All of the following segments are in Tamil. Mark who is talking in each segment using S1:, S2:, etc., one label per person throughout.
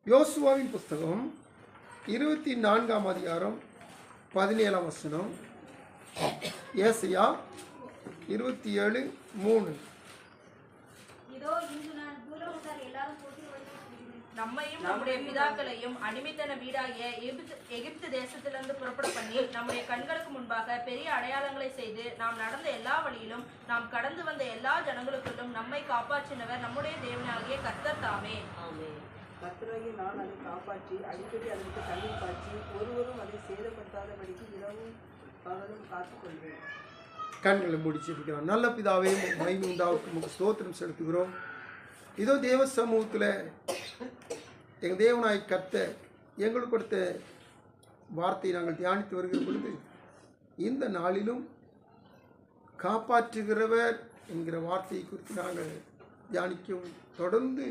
S1: யோசுவாவின் புஸ்தகம் 24ஆம் அதிகாரம் 17ஆம் வசனம். ஏசாயா 27:3.
S2: நம்மையும் நம்முடைய பிதாக்களையும் அடிமைத்தன வீடாகிய எகிப்து தேசத்திலிருந்து புறப்பட பண்ணி நம்முடைய கண்களுக்கு முன்பாக பெரிய அடையாளங்களை செய்து நாம் நடந்த எல்லா வழியிலும் நாம் கடந்து வந்த எல்லா ஜனங்களுக்குள்ளும் நம்மை காப்பாற்றினவர் நம்முடைய தேவனாகிய கர்த்தர் தாமே.
S3: கர்த்தராகிய நான் அதை காப்பாற்றி அடிக்கடி அதற்கு தண்ணீர் பாய்ச்சி ஒருவரும் அதை சேதப்படுத்தாதபடிக்கு இரவும் பகலும் காத்துக்கொள்வேன்.
S1: கண்களை முடிச்சிருக்கிறோம். நல்ல பிதாவே, மகிமை உண்டாவுக்கு ஸ்தோத்திரம் செலுத்துகிறோம். இதோ தேவ சமூகத்தில் எங்கள் தேவனாய் கர்த்தர் எங்களுக்கு கொடுத்த வார்த்தையை நாங்கள் தியானித்து வருகிற பொழுது இந்த நாளிலும் காப்பாற்றுகிறவர் என்கிற வார்த்தையை குறித்து நாங்கள் தியானிக்கவும், தொடர்ந்து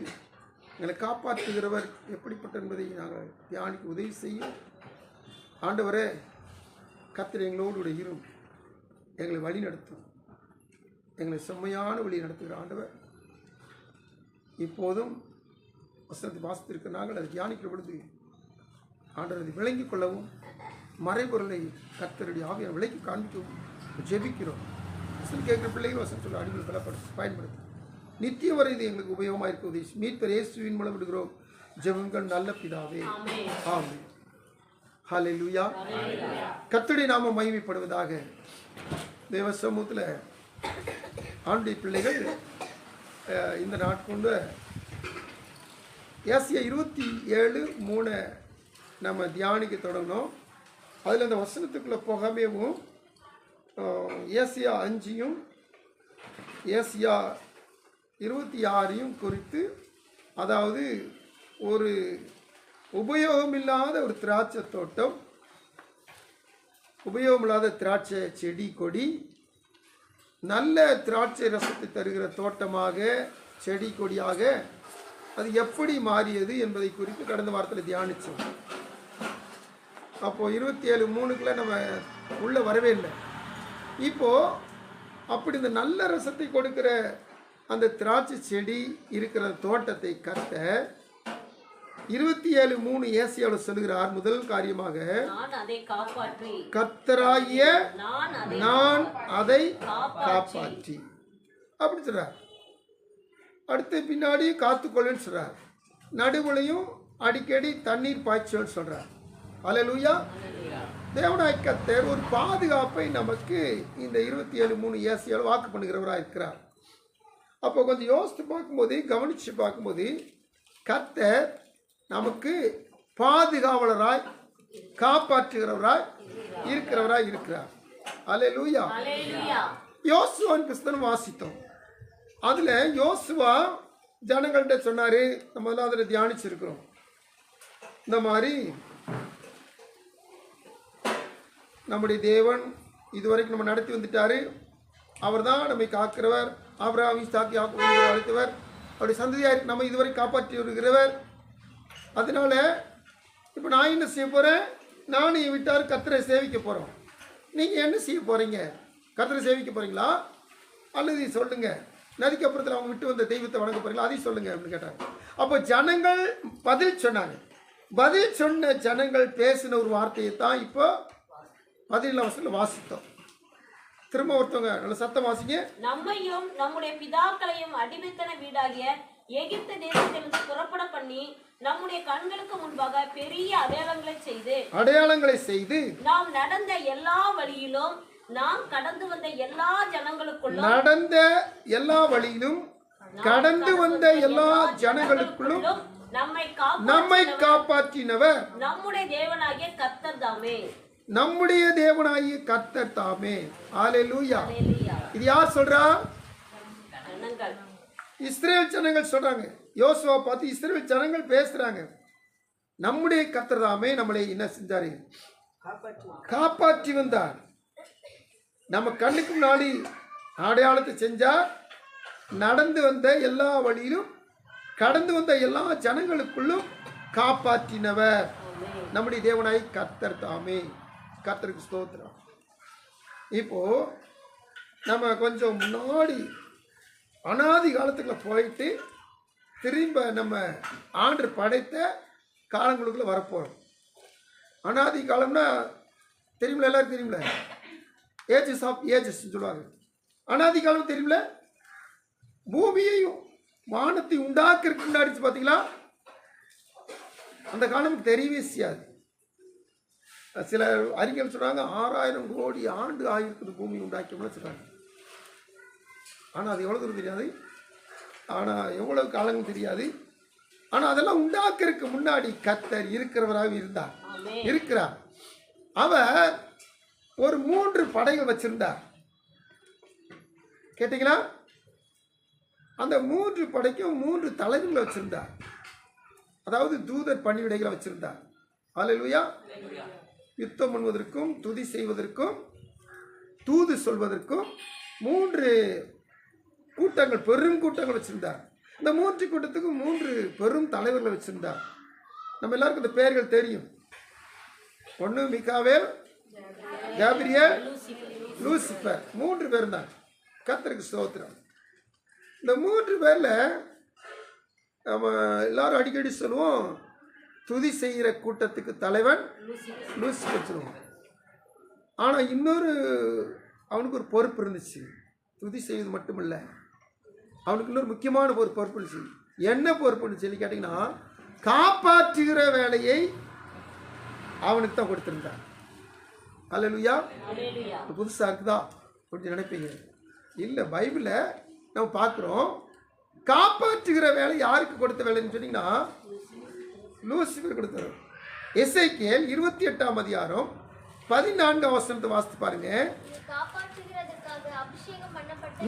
S1: எங்களை காப்பாற்றுகிறவர் எப்படிப்பட்ட என்பதை நாங்கள் தியானிக்க உதவி செய்யும். ஆண்டவரே, கர்த்தர் எங்களோடு இரும், எங்களை வழி நடத்தும், எங்களை செம்மையான வழி நடத்துகிற ஆண்டவர். இப்போதும் வசனத்தை வாசித்திருக்க நாங்கள் அதை தியானிக்கிற பொழுது ஆண்டவர் அதை விளங்கிக் கொள்ளவும், மறைபொருளை கர்த்தருடைய ஆவியான விலைக்கு காண்பிக்கவும் ஜெபிக்கிறோம். வசனம் கேட்குற பிள்ளைகள் வசனம் சொல்ல அடிமை பயன்படுத்தும். நித்திய வரை இது எங்களுக்கு உபயோகமாக இருக்க உதவி மீட்பர் இயேசுவின் மூலம் விடுகிறோம் ஜெபங்கள் நல்ல பிதாவே, ஆமென். ஹல்லேலூயா. கர்த்தருடைய நாமம் மகிமைப்படுவதாக. தேவ சமூகத்தில் ஆண்டுடைய பிள்ளைகள் இந்த நாட்கொண்டு ஏசாயா 27:3 நம்ம தியானிக்க தொடங்கணும். அதில் அந்த வசனத்துக்குள்ளே போகாமேவும் ஏசாயா 5 ஏசாயா 26 குறித்து, அதாவது ஒரு உபயோகமில்லாத ஒரு திராட்சை தோட்டம், உபயோகமில்லாத திராட்சை செடி கொடி நல்ல திராட்சை ரசத்தை தருகிற தோட்டமாக, செடி கொடியாக அது எப்படி மாறியது என்பதை குறித்து கடந்த வாரத்தில் தியானித்தோம். அப்போது 27:3 நம்ம உள்ளே வரவே இல்லை. இப்போது அப்படி இந்த நல்ல ரசத்தை கொடுக்கிற அந்த திராட்சை செடி இருக்கிற தோட்டத்தை கர்த்தர் 27:3 ஏசாயாவில் சொல்லுகிறார். முதல் காரியமாக, கர்த்தராகிய நான் அதை காப்பாற்றி அப்படி சொல்றார். அடுத்து பின்னாடி காத்துக்கொள்ளுன்னு சொல்றார். நடுவுலையும் அடிக்கடி தண்ணீர் பாய்ச்சல் சொல்றார். அல்லேலூயா. தேவனாய் கர்த்தர் ஒரு பாதுகாப்பை நமக்கு இந்த 27:3 ஏசாயாவில் வாக்கு பண்ணுகிறவராக இருக்கிறார். அப்போ கொஞ்சம் யோசித்து பார்க்கும்போது, கவனித்து பார்க்கும்போது, கர்த்தர் நமக்கு பாதுகாவலராய் காப்பாற்றுகிறவராய் இருக்கிறார். அல்லேலூயா. யோசுவாவின் புஸ்தகம் வாசித்தோம். அதில் யோசுவா ஜனங்கள்கிட்ட சொன்னார். நம்ம எல்லாம் அதில் தியானிச்சிருக்கிறோம். இந்த மாதிரி நம்முடைய தேவன் இதுவரைக்கும் நம்ம நடத்தி வந்துட்டார். அவர் தான் நம்மை காக்கிறவர். ஆபிரகாம், ஈசாக்கு, யாக்கோபு அழைத்தவர். அவருடைய சந்ததியாக நம்ம இதுவரை காப்பாற்றி வருகிறவர். அதனால இப்போ நான் என்ன செய்ய போகிறேன்? நானும் விட்டார் கர்த்தரை சேவிக்க போகிறோம். நீங்கள் என்ன செய்ய போகிறீங்க? கர்த்தரை சேவிக்க போகிறீங்களா? அல்லது சொல்லுங்க, நதிக்கு அப்புறத்தில் அவங்க விட்டு வந்த தெய்வத்தை வணங்க போகிறீங்களா? அதையும் சொல்லுங்க அப்படின்னு கேட்டாங்க. அப்போ ஜனங்கள் பதில் சொன்னாங்க. பதில் சொன்ன ஜனங்கள் பேசின ஒரு வார்த்தையை தான் இப்போ 17ஆம் வசனத்தில் வாசித்தோம். திரும்ப ஒருத்தவங்க நல்ல சத்தம் வாசிங்க.
S4: நம்மையும் நம்முடைய பிதாக்களையும் அடிமைத்தன வீடாகிய எகிப்து தேசத்திலிருந்து புறப்பட பண்ணி நம்முடைய கண்களுக்கு முன்பாக பெரிய அடையாளங்களை செய்து நாம் நடந்த எல்லா வழியிலும் நாம் கடந்து வந்த எல்லா ஜனங்களுக்குள்ளும் நம்மை காப்பாற்றினவர் நம்முடைய தேவனாகிய கர்த்தர் தாமே. அல்லேலூயா. இது யார் சொல்றா? இஸ்ரேல் ஜனங்கள் சொல்றாங்க. யோசுவா பார்த்து இஸ்ரேல் ஜனங்கள் பேசுறாங்க. நம்முடைய கர்த்தர் தாமே நம்மளை என்ன செஞ்சாரு? காப்பாற்றி வந்தார். நம்ம கண்ணுக்கு முன்னாடி அடையாளத்தை செஞ்சார். நடந்து வந்த எல்லா வழியிலும் கடந்து வந்த எல்லா ஜனங்களுக்குள்ளும் காப்பாற்றினவர் நம்முடைய தேவனாய் கர்த்தர் தாமே. கர்த்தருக்கு ஸ்தோத்திரம். இப்போ நம்ம கொஞ்சம் முன்னாடி அனாதி காலத்துக்குள்ள போயிட்டு திரும்ப நம்ம ஆண்டு படைத்த
S1: காலங்களுக்குள்ள வரப்போகிறோம். அனாதி காலம்னா தெரியுமில்ல, எல்லாருக்கும் தெரியுமில்ல, ஏஜஸ் ஆஃப் ஏஜஸ் சொல்லுவாங்க. அனாதி காலம் தெரியுமில்ல, பூமியையும் வானத்தை உண்டாக்குறதுக்கு முன்னாடி பார்த்தீங்களா, அந்த காலம் தெரியவே செய்யாது. சில அறிஞர்கள் சொல்றாங்க 6000 கோடி ஆண்டு ஆகிருக்குது பூமி உண்டாக்கியோம்னு சொல்றாங்க. ஆனால் அது எவ்வளோ தூரம் தெரியாது, ஆனால் எவ்வளவு காலங்கள் தெரியாது. ஆனால் அதெல்லாம் உண்டாக்குறதுக்கு முன்னாடி கர்த்தர் இருக்கிறவராக இருக்கிறார். அவர் ஒரு 3 படைகள் வச்சிருந்தார். கேட்டீங்களா? அந்த 3 படைக்கும் 3 தலைவர்களை வச்சிருந்தார். அதாவது தூதர் பணிவிடைகளை வச்சிருந்தார். அல்லேலூயா. யுத்தம் பண்ணுவதற்கும் துதி செய்வதற்கும் தூது சொல்வதற்கும் 3 கூட்டங்கள், பெரும் கூட்டங்கள் வச்சிருந்தார். இந்த 3 கூட்டத்துக்கும் 3 பெரும் தலைவர்களை வச்சிருந்தார். நம்ம எல்லாருக்கும் இந்த பெயர்கள் தெரியும். ஒன்று மிகாவேல், கேப்ரியேல், லூசிபர். 3 பேர் தான். கர்த்தருக்கு ஸ்தோத்திரம். இந்த 3 பேரில் நம்ம எல்லாரும் அடிக்கடி சொல்லுவோம், துதி செய்கிற கூட்டத்துக்கு தலைவன் லூசிபர் சொல்லுவோம். ஆனால் அவனுக்கு ஒரு பொறுப்பு இருந்துச்சு. துதி செய்வது மட்டுமில்லை, அவனுக்கு இன்னொரு முக்கியமான ஒரு பொறுப்பு இருந்துச்சு. என்ன பொறுப்புன்னு சொல்லி கேட்டிங்கன்னா, காப்பாற்றுகிற வேலையை அவனுக்கு தான் கொடுத்துருந்தார். அல்லேலூயா. புதுசாக இருக்குதா கொஞ்சம் நினைப்பீங்க. இல்லை, பைபிளில் நம்ம பார்க்குறோம், காப்பாற்றுகிற வேலை யாருக்கு கொடுத்த வேலைன்னு சொன்னீங்கன்னா லூசிபர் கொடுத்தாரு. எசேக்கியேல் 28ஆம் அதிகாரம் 14ஆம் வசனத்தை வாசித்து பாருங்க.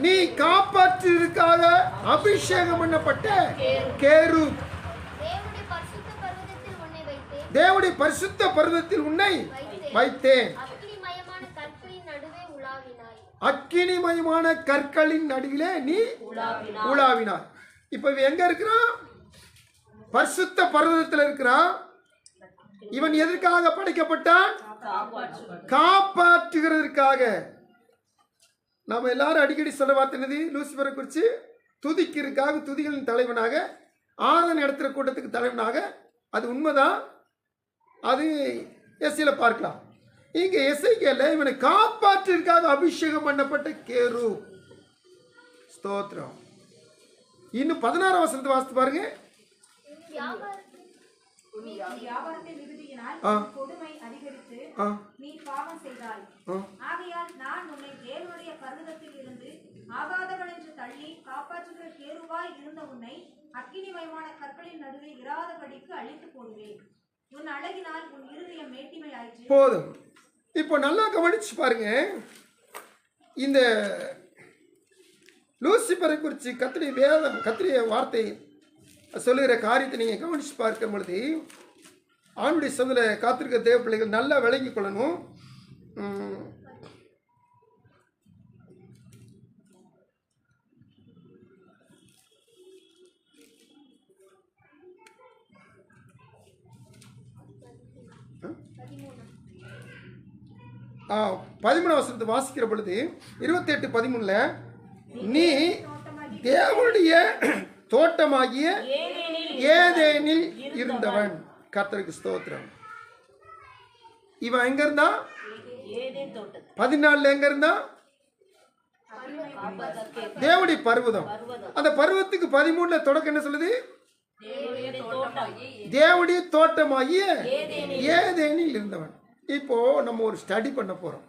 S1: நீ காப்பாற்றுவதற்காக அபிஷேகம் பண்ணப்பட்ட கேருப், தேவனுடைய பரிசுத்த பர்வதத்தில் உன்னை வைத்தேன். அக்கினிமயமான கற்களின் நடுவிலே நீ உலாவினாய். இப்ப இவன் எங்க இருக்கிறான்? பரிசுத்த பர்வதத்தில் இருக்கிறான். இவன் எதற்காக படைக்கப்பட்டான்? காப்பாற்றுகிறதற்காக. நாம எல்லாரும் அடிக்கடி சொல்ல பார்த்தது லூசிபரை குறித்து, துதிக்கிறதுக்காக, துதிகளின் தலைவனாக, ஆராதனை நடத்துகிற கூட்டத்துக்கு தலைவனாக. அது உண்மைதான். அது எஸ்ஐல பார்க்கலாம். இங்க எசேக்கியேல்ல இவனை காப்பாற்றுவதற்காக அபிஷேகம் பண்ணப்பட்ட கேரு. ஸ்தோத்திரம். இன்னும் 16ஆம் வசனத்தை வாசித்து பாருங்க.
S5: கொடுமை அதிகரித்து நீ பாவம் செய்தாய். ஆகையால் நான் உன்னை தேவனுடைய பர்வதத்தில் இருந்து ஆகாதவன் என்று தள்ளி காப்பாற்றுகிற கேருவாய் இருந்த உன்னை அக்கினிமயமான கற்களின் நடுவே இராதபடிக்கு அழித்து போடுவேன். உன் அழகினால் உன் இருதயம் மேட்டிமை ஆயிற்று.
S1: போதும். இப்போ நல்லா கவனிச்சு பாருங்க. இந்த லூசிபரை குறித்து கர்த்தருடைய வேதம், கர்த்தருடைய வார்த்தை சொல்லுகிற காரியத்தை நீங்கள் கவனிச்சு பார்க்கும் பொழுது, ஆணுடைய சொந்தல காத்திருக்க தேவ பிள்ளைகள் நல்லா விளங்கி கொள்ளணும். ஆ 13ஆம் வசனத்தை வாசிக்கிற பொழுது 28:13 நீ தேவனுடைய தோட்டமாகிய ஏதேனில் இருந்தவன். கர்த்தருக்கு ஸ்தோத்திரம். இவன் எங்க இருந்தா? 14 எங்க இருந்தா? தேவனுடைய பர்வதம். அந்த பர்வத்துக்கு 13 தொடக்கம் என்ன சொல்லுது? தேவனுடைய தோட்டமாகிய ஏதேனில் இருந்தவன். இப்போ நம்ம ஒரு ஸ்டடி பண்ண போறோம்.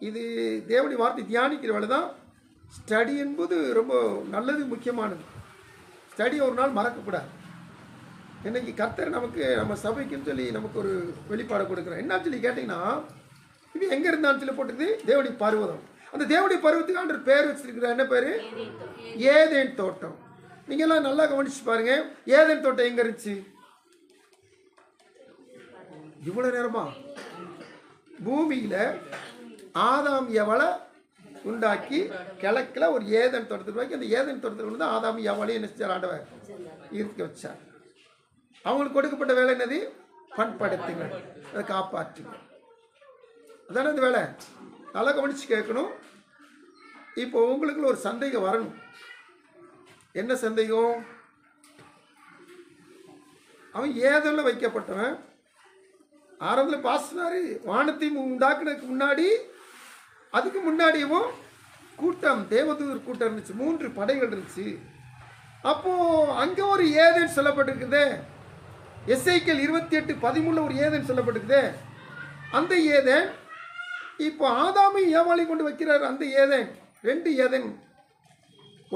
S1: இது தேவனுடைய வார்த்தை தியானிக்கிற வேலை தான். ஸ்டடி என்பது ரொம்ப நல்லது, முக்கியமானது. ஸ்டடி ஒரு நாள் மறக்கக்கூடாது. இன்னைக்கு கர்த்தர் நமக்கு, நம்ம சபைக்குன்னு சொல்லி நமக்கு ஒரு வெளிப்பாடு கொடுக்குறோம். என்னன்னு சொல்லி கேட்டிங்கன்னா, இது எங்கே இருந்தான்னு சொல்லி போட்டுருது? தேவனுடைய பர்வதம். அந்த தேவனுடைய பர்வத்துக்கு ஆண்டவர் பேர் வச்சிருக்கிற என்ன பேர்? ஏதேன் தோட்டம். நீங்கள் எல்லாம் நல்லா கவனிச்சு பாருங்க. ஏதேன் தோட்டம் எங்கே இருந்துச்சு? இவ்வளோ நேரமா பூமியில் ஆதாம் எவளை உண்டாக்கி கிழக்கில் ஒரு ஏதேன் தோட்டத்தில் வாங்கி, அந்த ஏதேன் தோட்டத்தில் வந்து ஆதாம் எவளையும் என்ன செஞ்சார்? ஆண்டவர் இருக்க வச்சார். அவங்களுக்கு கொடுக்கப்பட்ட வேலை என்னது? பண்படுத்துங்க, அதை காப்பாற்றுங்க. அதானே அந்த வேலை. நல்லா கவனிச்சு கேட்கணும். இப்போ உங்களுக்குள்ள ஒரு சந்தேகம் வரணும். என்ன சந்தேகம்? அவன் ஏதெல்லாம் வைக்கப்பட்டவன். ஆரம்பத்தில் பாசினாரு, வானத்தை உண்டாக்குனதுக்கு முன்னாடி, அதுக்கு முன்னாடியும் கூட்டம், தேவதூதர் கூட்டம் இருந்துச்சு, 3 படைகள் இருந்துச்சு. அப்போது அங்கே ஒரு ஏதேன் சொல்லப்பட்டிருக்குதே, எசேக்கியேல் 28:13 ஒரு ஏதேன் சொல்லப்பட்டிருக்குதே. அந்த ஏதேன் இப்போ ஆதாமையும் ஏவாளையும் கொண்டு வைக்கிறார். அந்த ஏதேன் 2 ஏதேன்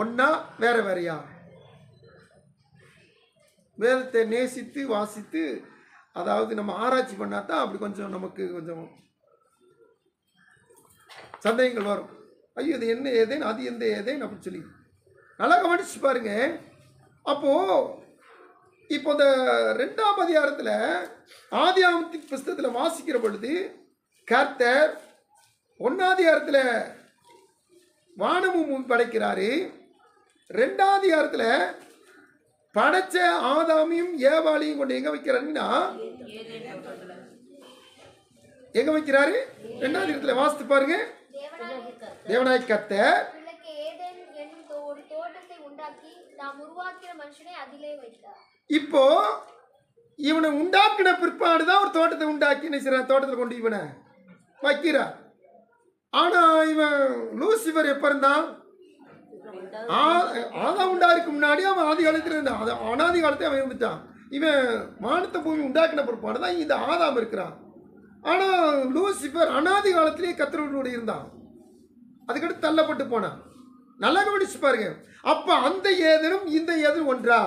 S1: ஒன்றா வேற வேறையா? வேதத்தை நேசித்து வாசித்து, அதாவது நம்ம ஆராய்ச்சி பண்ணால் தான் அப்படி கொஞ்சம் நமக்கு கொஞ்சம் சந்தேகங்கள் வரும். ஐயோ இது என்ன ஏதேன், அது எந்த ஏதேன் அப்படின்னு சொல்லி நல்லா கவனிச்சு பாருங்க. அப்போது இப்போ இந்த 2ஆம் அதிகாரத்தில் ஆதியாகமத்தின் புஸ்தகத்தில் வாசிக்கிற பொழுது கர்த்தர் 1ஆம் அதிகாரத்தில் வானமும் படைக்கிறாரு. 2ஆம் அதிகாரத்தில் படைச்ச ஆதாமையும் ஏவாளையும் கொண்டு எங்க வைக்கிறாருன்னா, எங்க வைக்கிறாரு? 2ஆம் அதிகாரத்தில் வாசித்து பாருங்க. தேவனாய் கர்த்தர் இப்போ இவனை உண்டாக்கின பிற்பாடுதான் ஒரு தோட்டத்தை உண்டாக்கி தோட்டத்தில் கொண்டு இவனை வைக்கிறார். ஆனா இவன் லூசிபர் எப்ப இருந்தான்? ஆதாம் உண்டாருக்கு முன்னாடி அவன் ஆதி காலத்தில் இருந்தான். அனாதி காலத்தில் அவன் இருந்துட்டான். இவன் வானத்தை பூமி உண்டாக்கின பிற்பாடு தான் இந்த ஆதாம் இருக்கிறான். ஆனால் லூசிபர் அனாதி காலத்திலேயே கர்த்தரோடு இருந்தான். அதுக்கடுத்து தள்ளப்பட்டு போனான். நல்லா கவனிச்சு பாருங்க. அப்ப அந்த ஏதனும் இந்த ஏதனும் ஒன்றா?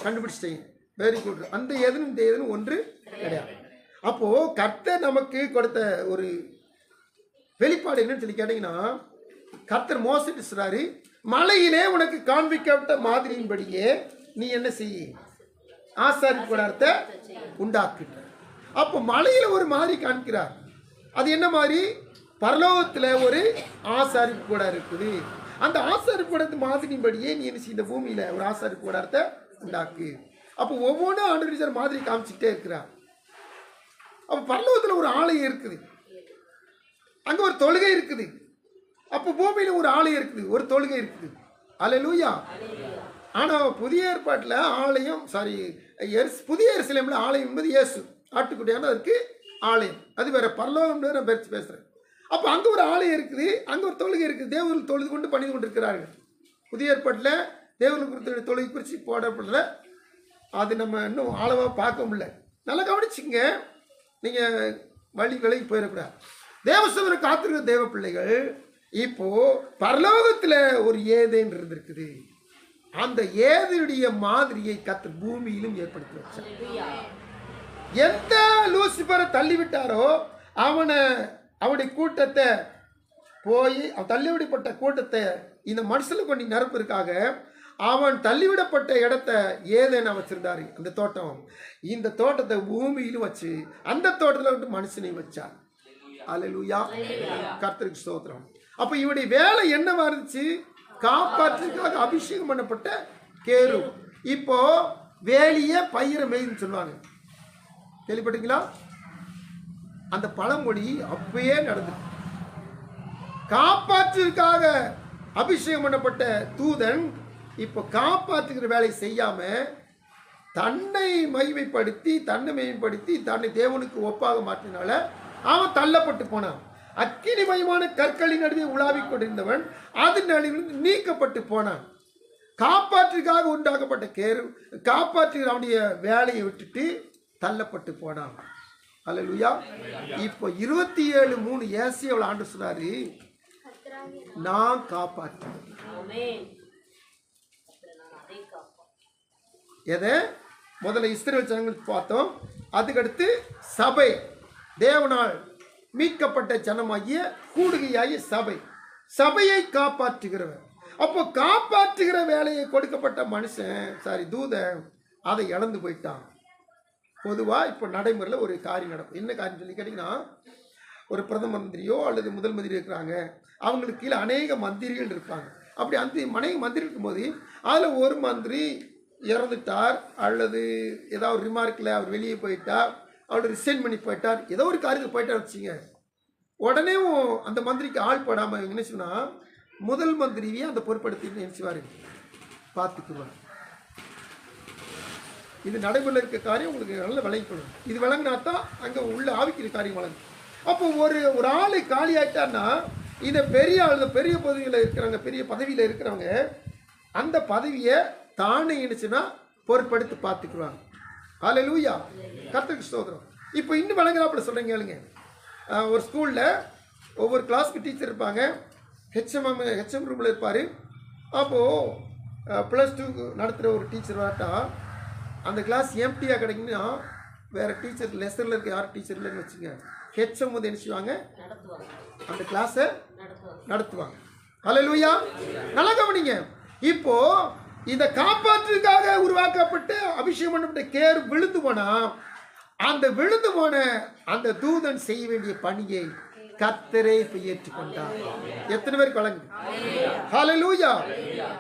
S1: கண்டுபிடிச்சிட்டீங்க, வெரி குட். அந்த ஏதனும் இந்த ஏதனும் ஒன்று கிடையாது. அப்போ கர்த்தர் நமக்கு கொடுத்த ஒரு வெளிப்பாடு என்னன்னு சொல்லி கேட்டீங்கன்னா, கர்த்தர் மோசேக்கு சொல்றாரு, மலையிலே உனக்கு காண்பிக்கப்பட்ட மாதிரியின்படியே நீ என்ன செய்ய, ஆசாரிப்பு கூடாரத்தை உண்டாக்குற. அப்போ மலையில ஒரு மாதிரி காண்கிறார். அது என்ன மாதிரி? பரலோகத்தில் ஒரு ஆசாரிப்பு கூடாரம் இருக்குது. அந்த ஆசாரிப்பு கூடாரத்து மாதிரியின்படியே நீ என்ன செய்ய, இந்த பூமியில ஒரு ஆசாரிப்பு கூடாரத்தை உண்டாக்கு. அப்போ ஒவ்வொன்றும் ஆண்டவர் மாதிரி காமிச்சுக்கிட்டே இருக்கிறார். அப்போ பரலோகத்தில் ஒரு ஆலயம் இருக்குது, அங்கே ஒரு தொழுகை இருக்குது. அப்போ பூமியில் ஒரு ஆலயம் இருக்குது, ஒரு தொழுகை இருக்குது. அல்லேலூயா. ஆனால் புதிய ஏற்பாட்டில் ஆலயம், புதிய எருசலேமில் ஆலயம் என்பது இயேசு ஆட்டுக்குட்டியான அதற்கு ஆலயம். அது வேற, பரலோகம்னு நான் பேசுகிறேன். அப்போ அங்கே ஒரு ஆலயம் இருக்குது, அங்கே ஒரு தொழுகை இருக்குது. தேவர்கள் தொழுது கொண்டு பண்ணி கொண்டு இருக்கிறார்கள். புதிய ஏற்பாட்டில் தேவர்கள் குறித்த தொழுகை குறித்து போடப்படல. அது நம்ம இன்னும் ஆழமாக பார்க்க முடியல. நல்லா கவனிச்சுங்க, நீங்கள் வழி விலகி போயிடக்கூடாது. தேவசபையை காத்திருக்கிற தேவ பிள்ளைகள், இப்போ பரலோகத்தில் ஒரு ஏதேன் இருந்திருக்குது. அந்த ஏதனுடைய மாதிரியை கர்த்தர் பூமியிலும் ஏற்படுத்தி வச்சார். எந்த லூசிபரை தள்ளிவிட்டாரோ அவனுடைய கூட்டத்தை போய், அவன் தள்ளிவிடப்பட்ட கூட்டத்தை இந்த மனுஷனை கொண்டு நிரப்பிற்காக அவன் தள்ளிவிடப்பட்ட இடத்த ஏதேன வச்சிருந்தாரு. அந்த தோட்டம், இந்த தோட்டத்தை பூமியிலும் வச்சு அந்த தோட்டத்தில் விட்டு மனுஷனை வச்சார். அல்லேலூயா, கர்த்தருக்கு ஸ்தோத்திரம். அப்போ இவனுடைய வேலை என்னவா இருந்துச்சு? காப்பாற்றுக்காக அபிஷேகம் பண்ணப்பட்ட கேரு. இப்போ வேலியே பயிரை மேய்ன்னு சொல்லுவாங்க, கேள்விப்பட்டீங்களா? அந்த பழமொழி அப்பயே நடந்தது. காப்பாற்றுக்காக அபிஷேகம் பண்ணப்பட்ட தூதன் இப்போ காப்பாற்றுகிற வேலை செய்யாம தன்னை மகிமைப்படுத்தி தன்னை தேவனுக்கு ஒப்பாக மாற்றினால அவன் தள்ளப்பட்டு போனான். அக்கினிமயமான கற்களின் நடுவே உலாவிக் கொண்டிருந்தவன் அதன் நடுவில் நீக்கப்பட்டு போனான். காப்பாற்றுக்காக உண்டாக்கப்பட்ட கேரு காப்பாற்றுகிற அவனுடைய வேலையை விட்டுட்டு தள்ளப்பட்டு போனான். அல்லேலூயா. இப்போ 27:3 ஏசாயாவில் ஆண்டவர் சொன்னாரு, நான் காப்பாற்றுவேன். எதை முதல்ல இஸ்ரவேல் ஜனங்களுக்கு பார்த்தோம், அதுக்கடுத்து சபை, தேவனால் மீட்கப்பட்ட ஜனமாகிய கூடுகையாகிய சபையை காப்பாற்றுகிறவர். அப்போ காப்பாற்றுகிற வேலையை கொடுக்கப்பட்ட மனுஷன் தூதன் அதை இழந்து போயிட்டான். பொதுவாக இப்போ நடைமுறையில் ஒரு காரியம் நடக்கும். என்ன காரியம் சொல்லி கேட்டிங்கன்னா, ஒரு பிரதம மந்திரியோ அல்லது முதல் மந்திரி இருக்கிறாங்க, அவங்களுக்கு கீழே அநேக மந்திரிகள் இருப்பாங்க. அப்படி அநேக மந்திரி இருக்கும்போது அதில் ஒரு மந்திரி இறந்துட்டார் அல்லது ஏதாவது ரிமார்க்கில் அவர் வெளியே போயிட்டார், அவர் ரிசைன் பண்ணி போயிட்டார், ஏதோ ஒரு காரியத்தில் போயிட்டார் வச்சுங்க. உடனே அந்த மந்திரிக்கு ஆள் போடாமல் என்ன சொன்னால், முதல் மந்திரியே அந்த பொறுப்படுத்தி நினைச்சுவார், பார்த்துக்குவார். இது நடைமுறையில் இருக்க காரியம் உங்களுக்கு நல்ல விளங்கிக்கணும். இது விளங்கினா தான் அங்கே உள்ள ஆவிக்கிற காரியம் வழங்கும். அப்போ ஒரு ஆள் காலி ஆகிட்டான்னா இந்த பெரிய ஆள், பெரிய பதவியில் இருக்கிறவங்க, பெரிய பதவியில் இருக்கிறவங்க அந்த பதவியை தானே நினைச்சுன்னா பொறுப்படுத்தி பார்த்துக்குவாங்க. ஹல்லேலூயா, கர்த்தருக்கு ஸ்தோத்திரம். இப்போ இன்னும் விளங்குறாப்புல சொல்கிறேங்க கேளுங்க. ஒரு ஸ்கூலில் ஒவ்வொரு கிளாஸுக்கு டீச்சர் இருப்பாங்க. ஹெச்எம் ரூமில் இருப்பார். அப்போது +2 நடத்துகிற ஒரு டீச்சர் வரட்டா அந்த கிளாஸ் எம்டியாக கிடைக்குன்னா வேறு டீச்சர் லெசனில் இருக்க யார் டீச்சர் இல்லைன்னு வச்சுங்க, ஹெச்எம் வந்து என்ன செய்வாங்க, அந்த கிளாஸை நடத்துவாங்க. ஹல்லேலூயா, நல்லா கவனிங்க. இப்போ இந்த காப்பாற்றுக்காக உருவாக்கப்பட்டு அபிஷேகம் பண்ணப்பட்ட கேர் விழுந்து போனா அந்த விழுந்து போன அந்த தூதன் செய்ய வேண்டிய பணியை கர்த்தரே இப்ப ஏற்றுக்கொண்டார். எத்தனை பேருக்கு வழங்கு? ஹல்லேலூயா.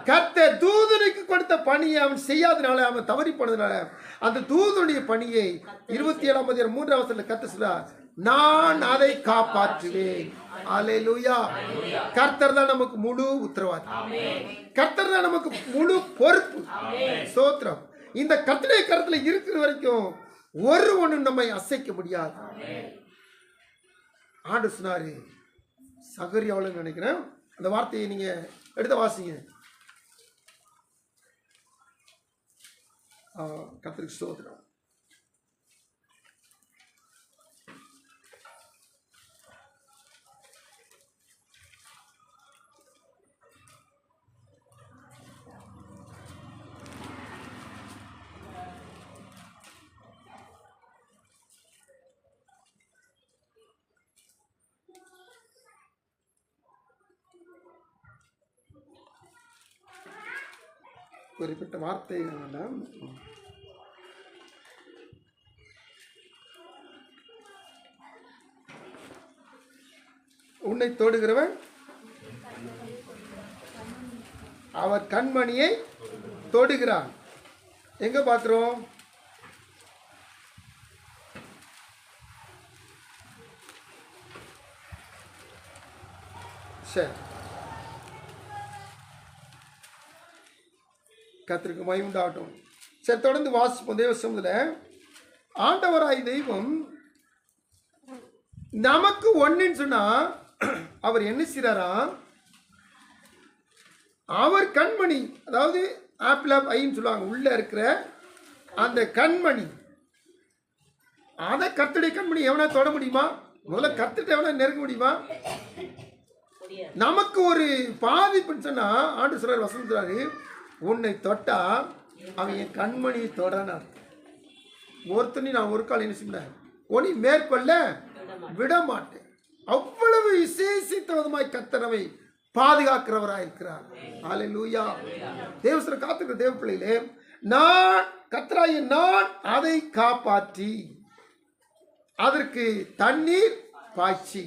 S1: கர்த்தர் தூதனுக்கு கொடுத்த பணியை அவன் செய்யாதனால, அவன் தவறி போனதுனால அந்த தூதனுடைய பணியை 27ஆம் அதிகாரம் 3ஆம் வசனத்துல கர்த்தர் சொல்றார், நான் அதை காப்பாற்றுவேன். ஹல்லேலூயா. கர்த்தர் தான் நமக்கு முழு உத்தரவாதம். கர்த்தர் தான் நமக்கு முழு பொறுப்பு. ஸ்தோத்திரம். இந்த கர்த்தருடைய கருத்துல இருக்கிற வரைக்கும் ஒருவனும் நம்மை அசைக்க முடியாது. ஆண்டு சொன்னாரு சகரியாவுன்னு நினைக்கிறேன். அந்த வார்த்தையை நீங்க எடுத்த வாசிங்க. கர்த்தருக்கு ஸ்தோத்திரம். குறிப்பிட்ட வார்த்தைகள் வேண்டாம். உன்னை தொடுகிறவன் அவர் கண்மணியை தொடுகிறான். எங்க பார்க்கிறோம்? சரி, கர்த்தருக்கு மகிமை உண்டாகட்டும். சரி, தொடர்ந்து வாசிப்போம். தேவ சமூகத்தில் ஆண்டவராய் தெய்வம் நமக்கு ஒன்றுன்னு சொன்னா அவர் என்ன செய்றாரா, அவர் கண்மணி, அதாவது ஆப்பிள் ஆப் ஐன்னு சொல்லுவாங்க, உள்ள இருக்கிற அந்த கண்மணி, அதை கர்த்தருடைய கண்மணி எவனா தொட முடியுமா? முதல்ல கர்த்தர்ட்ட எவனா நெருங்க முடியுமா? நமக்கு ஒரு பாதிப்புன்னு சொன்னா ஆண்டு சொல்றாரு, வசனம் சொல்றாரு, உன்னை தொட்டா அவன் என் கண்மணியை தொடனார். ஒருத்தனி நான் ஒரு கால் என்ன செய்ய உன்னை மேற்கொள்ள விட மாட்டேன். அவ்வளவு விசேஷித்த விதமாய் கர்த்தரவை பாதுகாக்கிறவராக இருக்கிறார். ஹல்லேலூயா. தேவசர காத்துக்கிற தேவ பிள்ளைகளே, நான் கர்த்தராகிய நான் அதை காப்பாற்றி அதற்கு தண்ணீர் பாய்ச்சி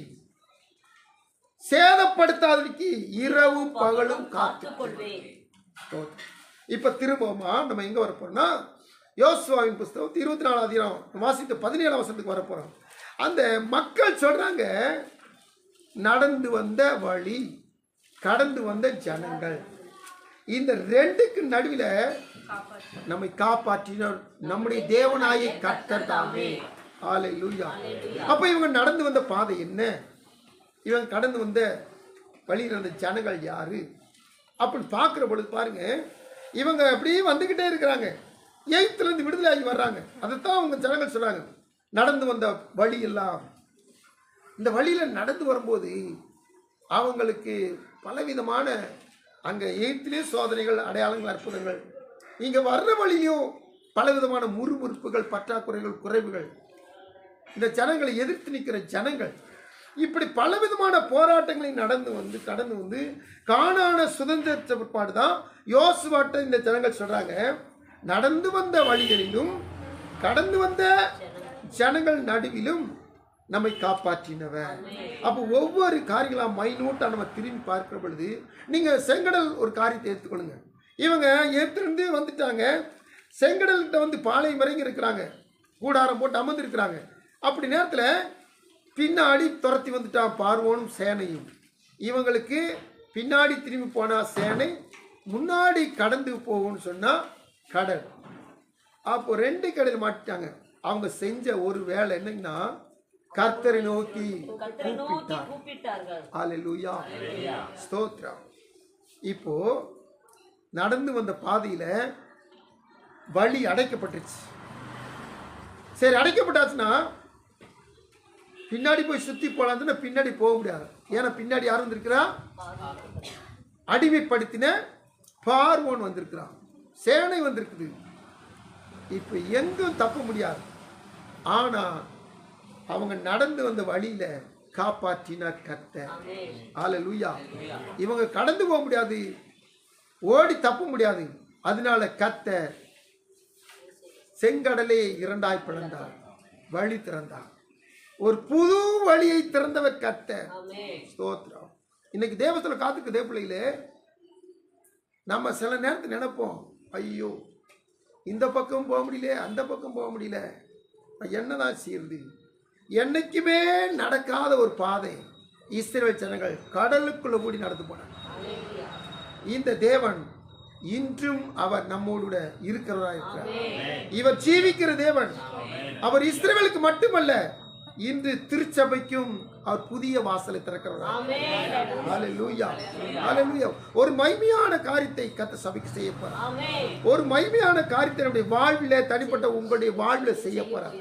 S1: சேதப்படுத்தாதற்கு இரவும் பகலும் காத்துக்கொள்வேன். இப்ப திரும்பமா நம்ம எங்க வரப்போறோம்னா யோசுவாவின் புஸ்தகம் 24ஆம் அதிகாரம் வாசித்து 17ஆம் வசனத்துக்கு வரப்போறோம். அந்த மக்கள் சொல்றாங்க, நடந்து வந்த வழி, கடந்து வந்த ஜனங்கள், இந்த ரெண்டுக்கு நடுவில் நம்மை காப்பாற்றினார் நம்முடைய தேவனாகிய கர்த்தர் தாமே. ஹல்லேலூயா. அப்ப இவங்க நடந்து வந்த பாதை என்ன, இவங்க கடந்து வந்த வழியில் இருந்த ஜனங்கள் யாரு அப்படின்னு பார்க்குற பொழுது பாருங்க, இவங்க அப்படியே வந்துக்கிட்டே இருக்கிறாங்க, எகிப்திலிருந்து விடுதலை ஆகி வர்றாங்க. அதைத்தான் அவங்க ஜனங்கள் சொல்றாங்க, நடந்து வந்த வழி எல்லாம். இந்த வழியில் நடந்து வரும்போது அவங்களுக்கு பலவிதமான அங்கே எகிப்திலே சோதனைகள், அடையாளங்கள், அற்புதங்கள், இங்கே வர்ற வழியிலையும் பலவிதமான முறுமுறுப்புகள், பற்றாக்குறைகள், குறைவுகள், இந்த ஜனங்களை எதிர்த்து நிற்கிற ஜனங்கள், இப்படி பலவிதமான போராட்டங்களை கடந்து வந்து கானான சுதந்திர பிற்பாடு தான் யோசுவாட்ட இந்த ஜனங்கள் சொல்றாங்க, நடந்து வந்த வழிகளிலும் கடந்து வந்த ஜனங்கள் நடுவிலும் நம்மை காப்பாற்றினவர். அப்போ ஒவ்வொரு காரியங்களாம் மைனூட்டா நம்ம திரும்பி பார்க்கிற பொழுது, நீங்க செங்கடல் ஒரு காரியத்தை எடுத்துக்கொள்ளுங்க. இவங்க ஏற்றிருந்து வந்துட்டாங்க, செங்கடல்கிட்ட வந்து பாளையம் வரைக்கும் இருக்கிறாங்க, கூடாரம் போட்டு அமர்ந்து இருக்கிறாங்க. அப்படி நேரத்தில் பின்னாடி துரத்தி வந்துட்டான் பார்வோனும் சேனையும். இவங்களுக்கு பின்னாடி திரும்பி போனா சேனை, முன்னாடி கடந்து போகும்னு சொன்னா கடல். அப்போ 2 கடையில் மாட்டிட்டாங்க. அவங்க செஞ்ச ஒரு வேலை என்னன்னா கர்த்தரை நோக்கி
S4: கூப்பிட்டார்கள்.
S1: ஹல்லேலூயா, ஸ்தோத்திரம். இப்போ நடந்து வந்த பாதையில வழி அடைக்கப்பட்டுச்சு. சரி, அடைக்கப்பட்டாச்சுன்னா பின்னாடி போய் சுத்தி போலான்னு பின்னாடி போக முடியாது. ஏன்னா பின்னாடி யாரும் வந்திருக்கிறா? அடிமைப்படுத்தின பார்வோன் வந்திருக்கிறான், சேனை வந்திருக்குது. இப்ப எங்கும் தப்ப முடியாது. ஆனா அவங்க நடந்து வந்த வழியில காப்பாற்றினார் கர்த்தர். ஹல்லேலூயா. இவங்க கடந்து போக முடியாது, ஓடி தப்ப முடியாது. அதனால கர்த்தர் செங்கடலே 2ஆய் பிளந்தார், வழி திறந்தார். ஒரு புது வழியை திறந்தவர் கர்த்தர். ஸ்தோத்திரம். இன்னைக்கு தேவத்துல காத்துக்கு தேவப்பிள்ளைகளே, நம்ம சில நேரத்தில் நினைப்போம், ஐயோ இந்த பக்கம் போக முடியல, அந்த பக்கம் போக முடியல, என்னதான் செய்யுது. என்னைக்குமே நடக்காத ஒரு பாதை இஸ்ரவேல் ஜனங்கள் கடலுக்குள்ள கூடி நடந்து போனாங்க. இந்த தேவன் இன்றும் அவர் நம்மோடு இருக்கிறதா இருக்கிறார். இவர் ஜீவிக்கிற தேவன். அவர் இஸ்ரவேலுக்கு மட்டுமல்ல, இன்று திருச்சபைக்கும் அவர் புதிய வாசலை திறக்கிறார். ஹல்லேலூயா, ஹல்லேலூயா. ஒரு மகிமையான காரியத்தை கர்த்தர் சபைக்கு செய்ய போறார். ஒரு மகிமையான காரியத்தை நம்முடைய வாழ்வில, தனிப்பட்ட உங்களுடைய வாழ்வில செய்ய போறார்.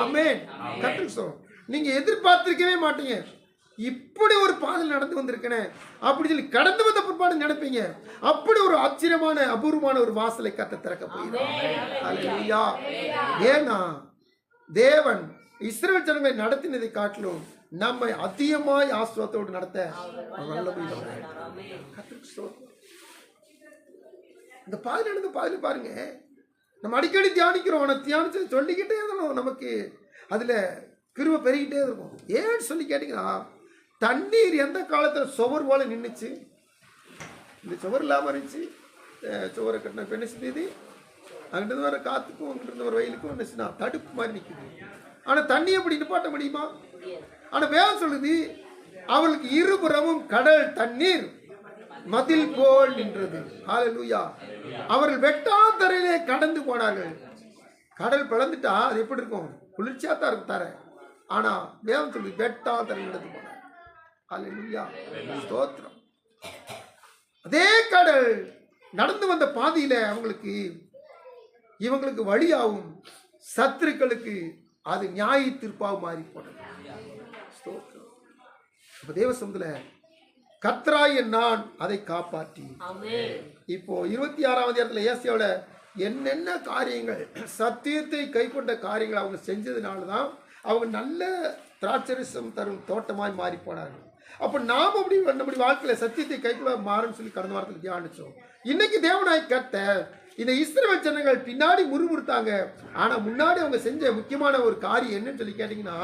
S1: ஆமென். கர்த்தருக்கு சொல்றோம், நீங்க எதிர்பார்த்திருக்கவே மாட்டீங்க. இப்படி ஒரு பாதையில் நடந்து வந்திருக்கேன் அப்படி சொல்லி கடந்து வந்த பிற்பாடு நினைப்பீங்க. அப்படி ஒரு ஆச்சரியமான அபூர்வமான ஒரு வாசலை கர்த்தர் திறக்க போகிறார். ஹல்லேலூயா. ஏன்னா தேவன் இஸ்ரவேல் ஜனங்களை நடத்தினதை காட்டிலும் நம்மை அதிகமாய் ஆசீர்வாதத்தோடு நடத்த இந்த பாதையில் நடந்த பாதையில் பாருங்க, நம்ம அடிக்கடி தியானிக்கிறோம். ஆனால் தியானிச்சு சொல்லிக்கிட்டே இருக்கணும், நமக்கு அதுல கிருபை பெருகிட்டே இருக்கும். ஏன்னு சொல்லி கேட்டீங்கன்னா, தண்ணீர் எந்த காலத்துல சுவர் போல நின்றுச்சு, இந்த சுவர் இல்லாம இருந்துச்சு. சுவரை கட்டின என்ன செஞ்சது, அங்கிட்டு வர காத்துக்கும் அங்கிட்டு இருந்து வர வயலுக்கும் என்ன தடுப்பு மாதிரி நிற்குது. ஆனா தண்ணி எப்படி நிப்பாட்ட முடியுமா? ஆனா வேதம் சொல்லுது, அவளுக்கு இருபுறமும் கடல் தண்ணீர் மதில் போல் நின்றது. ஹல்லேலூயா. அவர்கள் வெட்டாந்தரையிலே கடந்து போனார்கள். கடல் பிளந்துட்டா அது எப்படி இருக்கும்? குளிர்ச்சியா தான் இருக்கும் தர. ஆனா வேதம் சொல்லுது, வெட்டாந்தரையில் நடந்து போனார். ஹல்லேலூயா, ஸ்தோத்திரம். அதே கடல் நடந்து வந்த பாதையில இவங்களுக்கு வழியாகும், சத்துருக்களுக்கு அது நியாய தீர்ப்பாக மாறி போனது. தேவ சமூகத்துல கர்த்தராகிய நான் அதை காப்பாற்றி. இப்போ 26ஆம் அதிகாரத்துல ஏசாயாவோட என்னென்ன காரியங்கள், சத்தியத்தை கை கொண்ட காரியங்கள் அவங்க செஞ்சதுனாலதான் அவங்க நல்ல திராட்சரசம் தரும் தோட்டமாய் மாறி போனார்கள். அப்ப நாம் அப்படி நம்முடைய வாழ்க்கையில சத்தியத்தை கைக்குள்ள மாறுன்னு சொல்லி கடந்த வாரத்தில் தியானிச்சோம். இன்னைக்கு தேவனாய் கர்த்தர் இந்த இஸ்ரவேல் ஜனங்கள் பின்னாடி முறுமுறுத்தாங்க. ஆனா முன்னாடி அவங்க செஞ்ச முக்கியமான ஒரு காரியம் என்னன்னு சொல்லி கேட்டீங்கன்னா,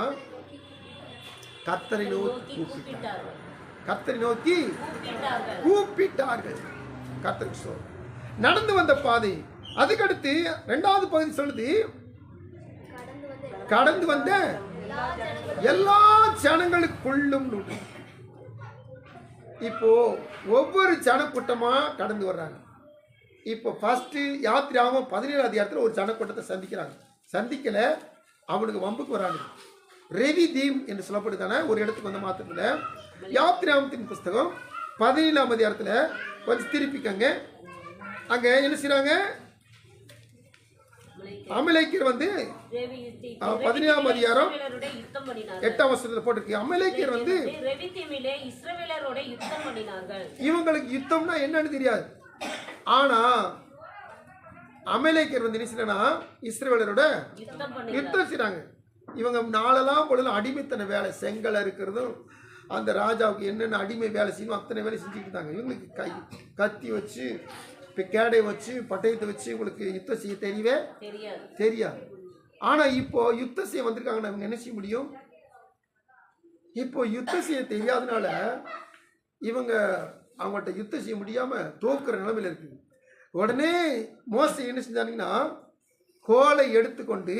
S1: கர்த்தரை நோக்கி கூப்பிட்டார்கள். கர்த்தரை நோக்கி கூப்பிட்டார்கள். கர்த்தருக்கு சொல் நடந்து வந்த பாதை. அதுக்கடுத்து 2வது பகுதி சொல்லுது, கடந்து வந்த எல்லா ஜனங்களுக்குள்ளும். இப்போ ஒவ்வொரு ஜனக்கூட்டமா கடந்து வர்றாங்க. இப்போ ஃபர்ஸ்ட் யாத்திராவும் 17ஆம் அதிகாரத்தில் ஒரு ஜனக்கூட்டத்தை சந்திக்கிறாங்க. சந்திக்கல, அவனுக்கு வம்புக்கு வராங்க. ரெவிதீம் என்று சொல்லப்படுதானே ஒரு இடத்துக்கு வந்த மாத்திரத்துல யாத்திராமத்தின் புஸ்தகம் 17ஆம் அதிகாரத்துல கொஞ்சம் திருப்பிக்கங்க. அங்க என்ன செய்றாங்க? அமலேக்கியர் 17ஆம் அதிகாரம் 8ஆம் வசனத்துல போட்டிருக்கு. அமலேக்கியர் இவங்களுக்கு யுத்தம்னா என்னன்னு தெரியாது. ஆனா அமலேக்கியர் என்ன செய்யறா, இஸ்ரவேலரோட யுத்தம் செய்றாங்க. இவங்க நாளெல்லாம் பொழுது அடிமைத்தன வேலை, செங்கல் இருக்கிறதும் அந்த ராஜாவுக்கு என்னென்ன அடிமை வேலை செய்யணும் அத்தனை வேலை செஞ்சுட்டு இருந்தாங்க. இவங்களுக்கு கத்தி வச்சு கேடை வச்சு பட்டயத்தை வச்சு உங்களுக்கு யுத்தம் செய்ய தெரியவே தெரியாது. ஆனா இப்போ யுத்தம் செய்ய வந்திருக்காங்க, அவங்க என்ன செய்ய முடியும்? இப்போ யுத்தம் செய்ய தெரியாதனால இவங்க அவங்கள்ட்ட யுத்தம் செய்ய முடியாம தோக்குற நிலைமையில இருக்கு. உடனே மோசே என்ன செஞ்சாங்கன்னா, கோலை எடுத்துக்கொண்டு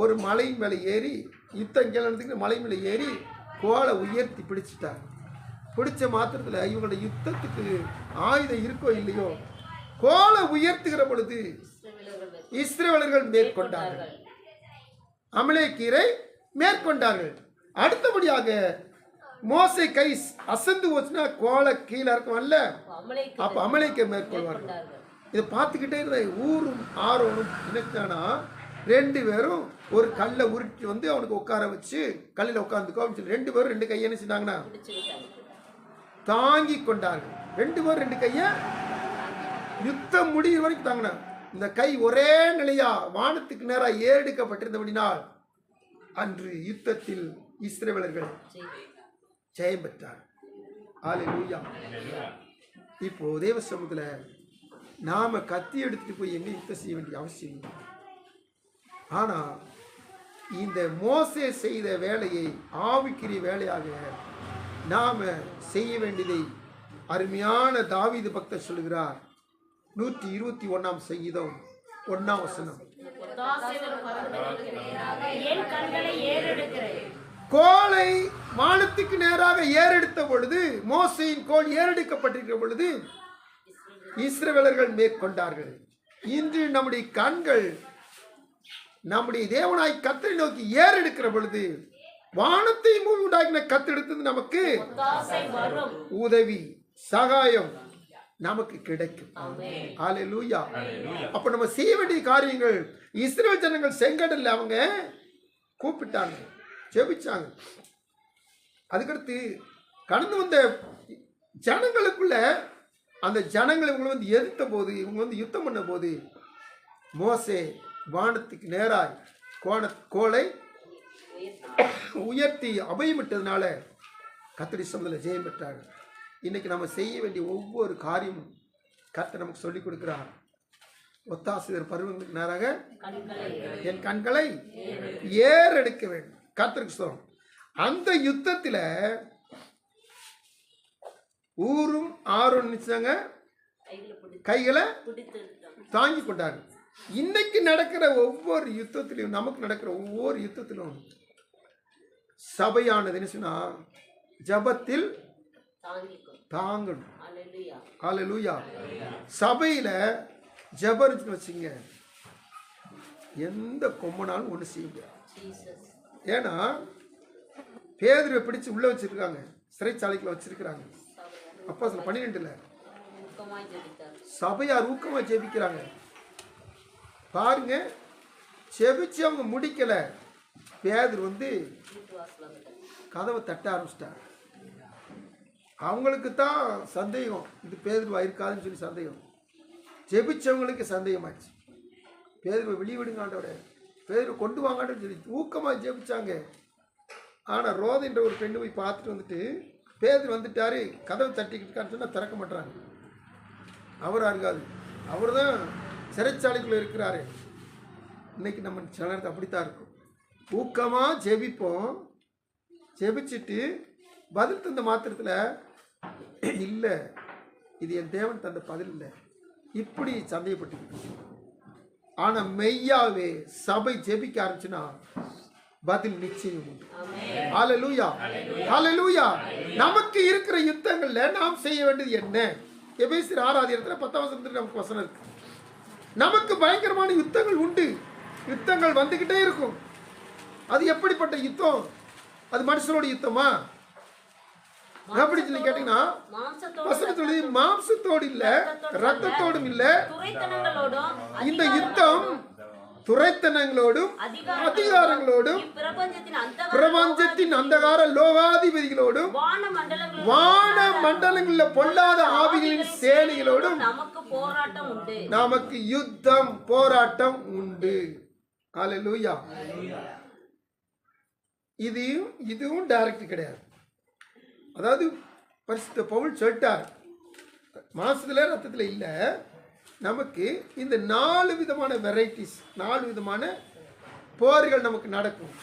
S1: ஒரு மலை மேலே ஏறி, யுத்தம் கேளத்துக்கு மலை மேலே ஏறி கோலை உயர்த்தி பிடிச்சிட்டாங்க. பிடிச்ச மாத்திரத்துல இவங்களோட யுத்தத்துக்கு ஆயுதம் இருக்கோ இல்லையோ, கோலை உயர்த்துகிற பொழுது இஸ்ரவேலர்கள் மேற்கொண்டார்கள். அமலேக்கியரை மேற்கொண்டார்கள். அடுத்தபடியாக மோசே கை அசந்து போச்சுன்னா கோலை கீழே இருக்கும்ல, அப்ப அமலேக்கிய மேற்கொள்வார்கள். இதை பார்த்துக்கிட்டே இருந்த ஊரும் ஆரோனும் என்னன்னா 2 பேரும் ஒரு கல்லை உருட்டி வந்து அவனுக்கு உட்கார வச்சு கல்லில் உட்காந்துக்கோ அப்படின்னு சொல்லி 2 பேரும் 2 கையை என்ன செஞ்சாங்கன்னா தாங்கி கொண்டார்கள். 2 பேரும் 2 கையை யுத்தம் முடியும் வரைக்கும் தாங்கினாங்க. இந்த கை ஒரே நிலையா வானத்துக்கு நேராக ஏறெடுக்கப்பட்டிருந்தபடினால் அன்று யுத்தத்தில் இஸ்ரவேலர்கள் ஜெயம் பெற்றார். ஹல்லேலூயா. இப்போ தேவ சமூகத்தில் நாம கத்தி எடுத்துட்டு போய் எங்க யுத்தம் செய்ய வேண்டிய அவசியம் இல்லை. ஆனா இந்த மோசே செய்த வேலையை ஆவிக்குரிய வேலையாக நாம செய்ய வேண்டியதை அருமையான தாவீது பக்தர் சொல்கிறார். 121 சங்கீதம் 1 வசனம். கோலை வானத்துக்கு நேராக ஏறெடுத்த பொழுது, மோசேயின் கோல் ஏறெடுக்கப்பட்டிருக்கிற பொழுது இஸ்ரவேலர்கள் மேற்கொண்டார்கள். இன்று நம்முடைய கண்கள் நம்முடைய தேவனாய் கர்த்தரை நோக்கி ஏறெடுக்கிற பொழுது வானத்தை பூமி உண்டாக்கின கத்தெடுத்தது நமக்கு உதவி சகாயம் நமக்கு கிடைக்கும். ஹல்லேலூயா. அப்ப நம்ம செய்ய வேண்டிய காரியங்கள், இஸ்ரவேல் ஜனங்கள் செங்கடல்ல அவங்க கூப்பிட்டாங்க, ஜெபிச்சாங்க. அதுக்கடுத்து கடந்து வந்த ஜனங்களுக்குள்ள அந்த ஜனங்களை இவங்க வந்து எதிர்த்த போது, இவங்க வந்து யுத்தம் பண்ண போது மோசே வானத்துக்கு நேராய் கோலை உயர்த்தி அபயமிட்டதுனால கர்த்தருடைய சமூகத்தில் ஜெயம் பெற்றார்கள். இன்னைக்கு நம்ம செய்ய வேண்டிய ஒவ்வொரு காரியமும் கர்த்தர் நமக்கு சொல்லிக் கொடுக்கிறார். ஒத்தாசிரியர் பருவங்களுக்கு நேராக என் கண்களை ஏறெடுக்க வேண்டும். கர்த்தருக்கு சொல்லும். அந்த யுத்தத்தில் ஊரும் ஆரோன் நினைச்சாங்க கைகளை தாங்கி கொண்டார்கள். இன்னைக்கு நடக்கிற ஒவ்வொரு யுத்தத்திலும், நமக்கு நடக்கிற ஒவ்வொரு யுத்தத்திலும் சபையானது என்ன சொன்னா ஜபத்தில் தாங்கணும். ஹல்லேலூயா. சபையில ஜபம் வச்சுங்க, எந்த கொம்பனாலும் ஒண்ணு செய்ய முடியாது. ஏன்னா பேதுருவை பிடிச்சு உள்ள வச்சிருக்காங்க, சிறைச்சாலைக்குள்ள வச்சிருக்கிறாங்க. அப்பா 12 சபையார் ஊக்கமா ஜெபிக்கிறாங்க. பாருங்க, ஜெபிச்சு அவங்க முடிக்கல, பேதுரு வந்து கதவை தட்ட ஆரம்பிச்சிட்டார். அவங்களுக்கு தான் சந்தேகம், இது பேதுருவா இருக்காதுன்னு சொல்லி சந்தேகம். ஜெபிச்சவங்களுக்கு சந்தேகமாச்சு. பேதுருவை வெளியே விடுங்காண்டோட, பேதுருவை கொண்டு வாங்கான்னு சொல்லி ஊக்கமாக ஜெபிச்சாங்க. ஆனால் ரோதைன்ற ஒரு பெண்ணு போய் பார்த்துட்டு வந்துட்டு, பேதுரு வந்துட்டாரு, கதவை தட்டிக்கிட்டு சொன்னால் திறக்க மாட்டாங்க. அவராக இருக்காது, அவர் தான் சிறைச்சாலைக்குள்ளே இருக்கிறாரு. இன்னைக்கு நம்ம சில நேரத்தை அப்படித்தான் இருக்கும். ஊக்கமாக ஜெபிப்போம், ஜெபிச்சுட்டு பதில் தந்த மாத்திரத்தில் இல்லை, இது என் தேவன் தந்த பதில் இல்லை, இப்படி சந்தேகப்பட்டு. ஆனால் மெய்யாவே சபை ஜெபிக்க ஆரம்பிச்சுன்னா பதில் நிச்சயம் உண்டு. ஹல்லேலூயா. ஹல்லேலூயா. நமக்கு இருக்கிற யுத்தங்கள்ல நாம் செய்ய வேண்டியது என்ன? எபேசியர் 6:10 நமக்கு வசனம் இருக்கு. நமக்கு பயங்கரமான யுத்தங்கள் உண்டு, யுத்தங்கள் வந்துகிட்டே இருக்கும். அது எப்படிப்பட்ட யுத்தம்? அது மனுஷனோட யுத்தமா? எப்படி சொல்லி கேட்டீங்கன்னா, மாம்சத்தோடு இல்ல, ரத்தத்தோடும் இல்ல. இந்த யுத்தம் துரைத்தனங்களோடும் அதிகாரங்களோடும் பிரபஞ்சத்தின் அந்தகார லோகாதிபதிகளோடும் வான மண்டலங்களில் பொல்லாத ஆவிகளின் சேனைகளோடும் நமக்கு யுத்தம் போராட்டம் உண்டு. ஹல்லேலூயா. இதுவும் டைரக்ட் கிடையாது. அதாவது பரிசுத்த பவுல் சொல்லிட்டார், மாசத்துல ரத்தத்துல இல்ல, நமக்கு இந்த 4 விதமான வெரைட்டிஸ், 4 விதமான போர்கள் நமக்கு நடக்கும்.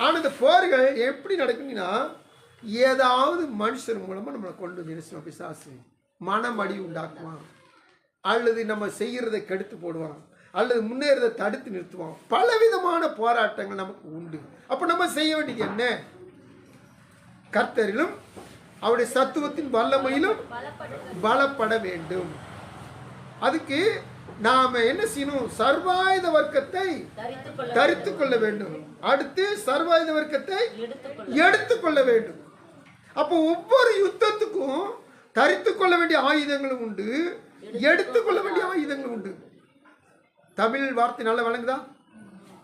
S1: ஆனால் இந்த போர்கள் எப்படி நடக்குங்கன்னா, ஏதாவது மனுஷர் மூலமாக நம்மளை கொண்டு வந்து நினைச்சுவோம். பிசாசு மனமடி உண்டாக்குவான், அல்லது நம்ம செய்கிறதை கெடுத்து போடுவான், அல்லது முன்னேறதை தடுத்து நிறுத்துவான். பலவிதமான போராட்டங்கள் நமக்கு உண்டு. அப்போ நம்ம செய்ய வேண்டியது என்ன? கர்த்தரிலும் அவருடைய சத்துவத்தின் வல்லமையிலும் பலப்பட வேண்டும். அதுக்கு நாம என்ன செய்யணும்? சர்வாயுத வர்க்கத்தை தரித்து கொள்ள வேண்டும். அடுத்து சர்வாயுத வர்க்கத்தை எடுத்துக்கொள்ள வேண்டும். அப்போ ஒவ்வொரு யுத்தத்துக்கும் தரித்து கொள்ள வேண்டிய ஆயுதங்களும் உண்டு, எடுத்துக்கொள்ள வேண்டிய ஆயுதங்களும் உண்டு. தமிழ் வார்த்தை நல்லா வழங்குதா?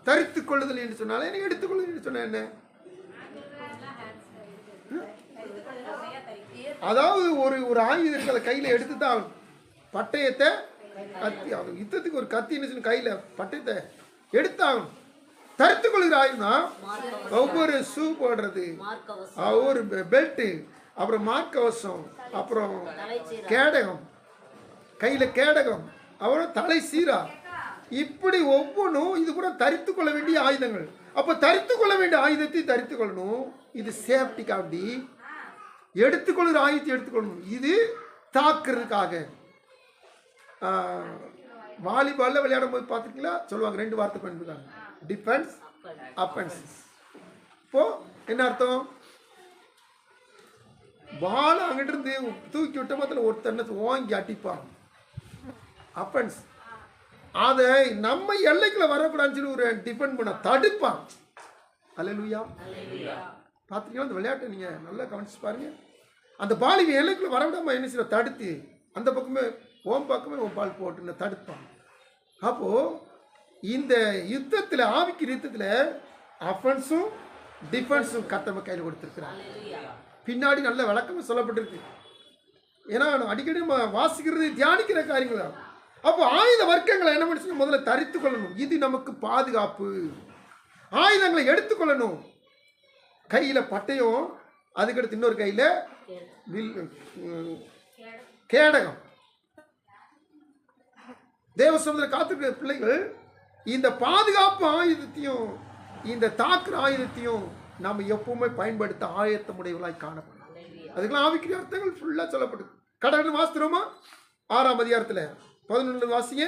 S1: தரித்து கொள்ளுதல் என்று சொன்னால என்ன, எடுத்துக்கொள்ளுதல் என்று சொன்ன என்ன? அதாவது ஒரு ஆயுதம் இருக்கிற கையில எடுத்துதான் பட்டயத்தை, கத்தி ஆகும். யுத்தத்துக்கு ஒரு கத்தி என்ன சொன்ன, கையில பட்டயத்தை எடுத்தாகும். தரித்து கொள்கிற ஆயுதம் ஒவ்வொரு ஷூ போடுறது, ஒரு பெல்ட், அப்புறம் மார்க்கவசம், அப்புறம் கேடகம், கையில கேடகம், அப்புறம் தலை சீரா, இப்படி ஒவ்வொன்றும் இது கூட தரித்து கொள்ள வேண்டிய ஆயுதங்கள். அப்ப தரித்து கொள்ள வேண்டிய ஆயுதத்தை தரித்து கொள்ளணும். இது சேஃப்டிக்காண்டி எடுத்துக்கொள்கிற ஆயுதத்தை எடுத்துக்கொள்ளணும். இது தாக்குறதுக்காக. வாலிபால்ல விளையாடும் போது பார்த்துருக்கீங்களா? சொல்லுவாங்க, 2 வார்த்தை பண்ணிருக்காங்க, டிஃபென்ஸ், அஃபென்ஸ். இப்போ என்ன அர்த்தம்? பால் அங்கிட்டு இருந்து தூக்கி விட்ட மாதிரி ஒருத்தனை வாங்கி அடிப்பான், அஃபென்ஸ். அதை நம்ம எல்லைக்குள்ள வரக்கூடாதுன்னு சொல்லி ஒரு டிஃபெண்ட் பண்ண தடுப்பான். அல்லேலூயா. பார்த்துருக்கீங்களா அந்த விளையாட்டை? நீங்கள் நல்லா கவனிச்சு பாருங்க. அந்த பால் இவன் எல்லைக்குள்ள வரவிடாம என்ன செய்ய தடுத்து, அந்த பக்கமே ஓம் பக்கமே ஒரு பால் போட்டு தடுப்பான். அப்போது இந்த யுத்தத்தில், ஆவிக்கிற யுத்தத்தில் அஃபென்ஸும் டிஃபென்ஸும் கர்த்தர் கையில் கொடுத்துருக்குறாங்க. பின்னாடி நல்ல விளக்கமாக சொல்லப்பட்டிருக்கு. ஏன்னா அடிக்கடி நம்ம வாசிக்கிறது, தியானிக்கிற காரியங்கள் தான். அப்போ ஆயுத வர்க்கங்களை என்ன பண்ணி முதல்ல தரித்து கொள்ளணும். இது நமக்கு பாதுகாப்பு. ஆயுதங்களை எடுத்துக்கொள்ளணும். கையில் பட்டயம், அதுக்கடுத்து இன்னொரு கையில் கேடகம். தேவசமுதிர காத்திருக்கிற பிள்ளைகள் இந்த பாதுகாப்பு ஆயுதத்தையும் இந்த தாக்குற ஆயுதத்தையும் நாம் எப்பவுமே பயன்படுத்த ஆயத்தமுடையவர்களாய் காணப்படும். அதுக்கெல்லாம் ஆவிக்குரிய அர்த்தங்கள் ஃபுல்லாக சொல்லப்படுது. கடவுள் வாசிக்கிறோமா? 6ஆம் அதிகாரத்தில் 11 வாசிங்க.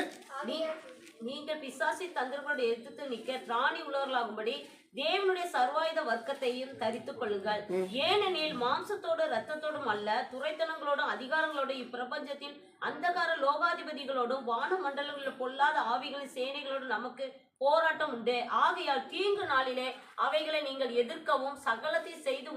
S4: நீங்கள் பிசாசி தந்திரங்களோடு எதிர்த்து நிற்க திராணி உள்ளவர்களாகும்படி தேவனுடைய சர்வாயுத வர்க்கத்தையும் தரித்துக் கொள்ளுங்கள். ஏனெனில் மாம்சத்தோடு இரத்தத்தோடும் அல்ல, துரைத்தனங்களோடும் அதிகாரங்களோடும் இப்பிரபஞ்சத்தின் அந்தகார லோகாதிபதிகளோடும் வான மண்டலங்களில் பொல்லாத ஆவிகளின் சேனைகளோடும் நமக்கு போராட்டம் உண்டு. ஆகையால் தீங்கு நாளிலே அவைகளை நீங்கள் எதிர்க்கவும் சகலத்தை செய்து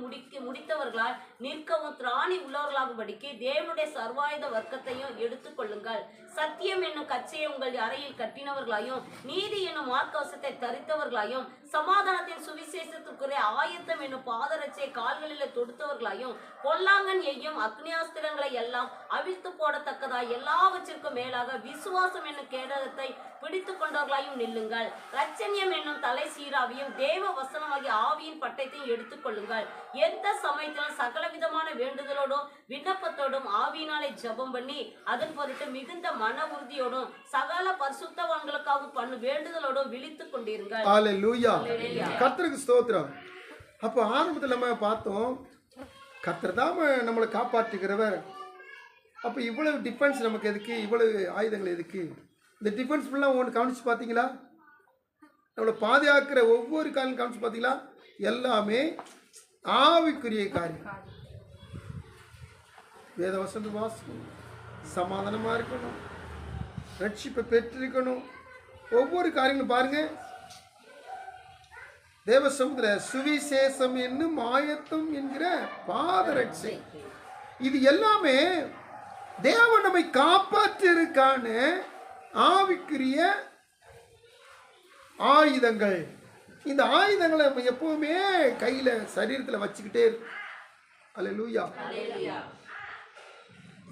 S4: முடித்தவர்களால் நிற்கவும் திராணி உள்ளவர்களாகும்படிக்கு தேவனுடைய சர்வாயுத வர்க்கத்தையும் எடுத்துக் கொள்ளுங்கள். சத்தியம் என்னும் கச்சையை உங்கள் அறையில் கட்டினவர்களாயும் நீதி என்னும் மார்க்கவசத்தை தரித்தவர்களாயும் சமாதானத்தின் சுவிசேஷத்துக்குரிய ஆயத்தம் என்னும் பாதரட்சை கால்களில் தொடுத்தவர்களாயும் பொல்லாங்கன் எய்யும் அக்னியாஸ்திரங்களை எல்லாம் அவிழ்த்து போடத்தக்கதாய் எல்லாவற்றிற்கும் மேலாக விசுவாசம் என்னும் கேடகத்தை பிடித்து கொண்டவர்களாயும் நில்லுங்கள். ரட்சண்யம் என்னும் தலை சீராவையும் தேவ வசனமாகிய ஆவியின் பட்டயத்தையும் எடுத்துக் கொள்ளுங்கள். எந்த சமயத்திலும் சகலவிதமான வேண்டுதலோடும் விண்ணப்பத்தோடும் ஆவியினாலே ஜெபம் பண்ணி அதன் பொருட்டு மிகுந்த மன உறுதியோடும் சகல பரிசுத்தவான்களுக்காகவும் பண்ணு வேண்டுதலோடும் விழித்துக் கொண்டிருங்கள்.
S1: அல்லேலூயா. கர்த்தருக்கு ஸ்தோத்திரம். அப்போ ஆரம்பத்தில் நம்ம பார்த்தோம், கர்த்தர் தான் நம்மளை காப்பாற்றுகிறவர். அப்போ இவ்வளவு டிஃபென்ஸ் நமக்கு எதுக்கு? இவ்வளவு ஆயுதங்கள் எதுக்கு? இந்த டிஃபென்ஸ் ஃபுல்லாக ஒன்று கவனிச்சு பார்த்தீங்களா? நம்மளை பாதுகாக்கிற ஒவ்வொரு காலம் கவனிச்சு பார்த்தீங்களா? எல்லாமே ஆவிக்குரிய காரியம். வேத வசனத்தை வாசிக்கணும், சமாதானமாக இருக்கணும், ரட்சிப்பை பெற்றிருக்கணும். ஒவ்வொரு காரியங்களும் பாருங்க. தேவசமுதிர சுவிசேஷம் என்னும் ஆயத்தம் என்கிற பாதரட்சை, இது எல்லாமே தேவன் நம்மை காப்பாற்றுவதற்கான ஆவிக்குரிய ஆயுதங்கள். இந்த ஆயுதங்களை நம்ம எப்பவுமே கையில சரீரத்தில் வச்சுக்கிட்டே இருக்கும். அல்லேலூயா.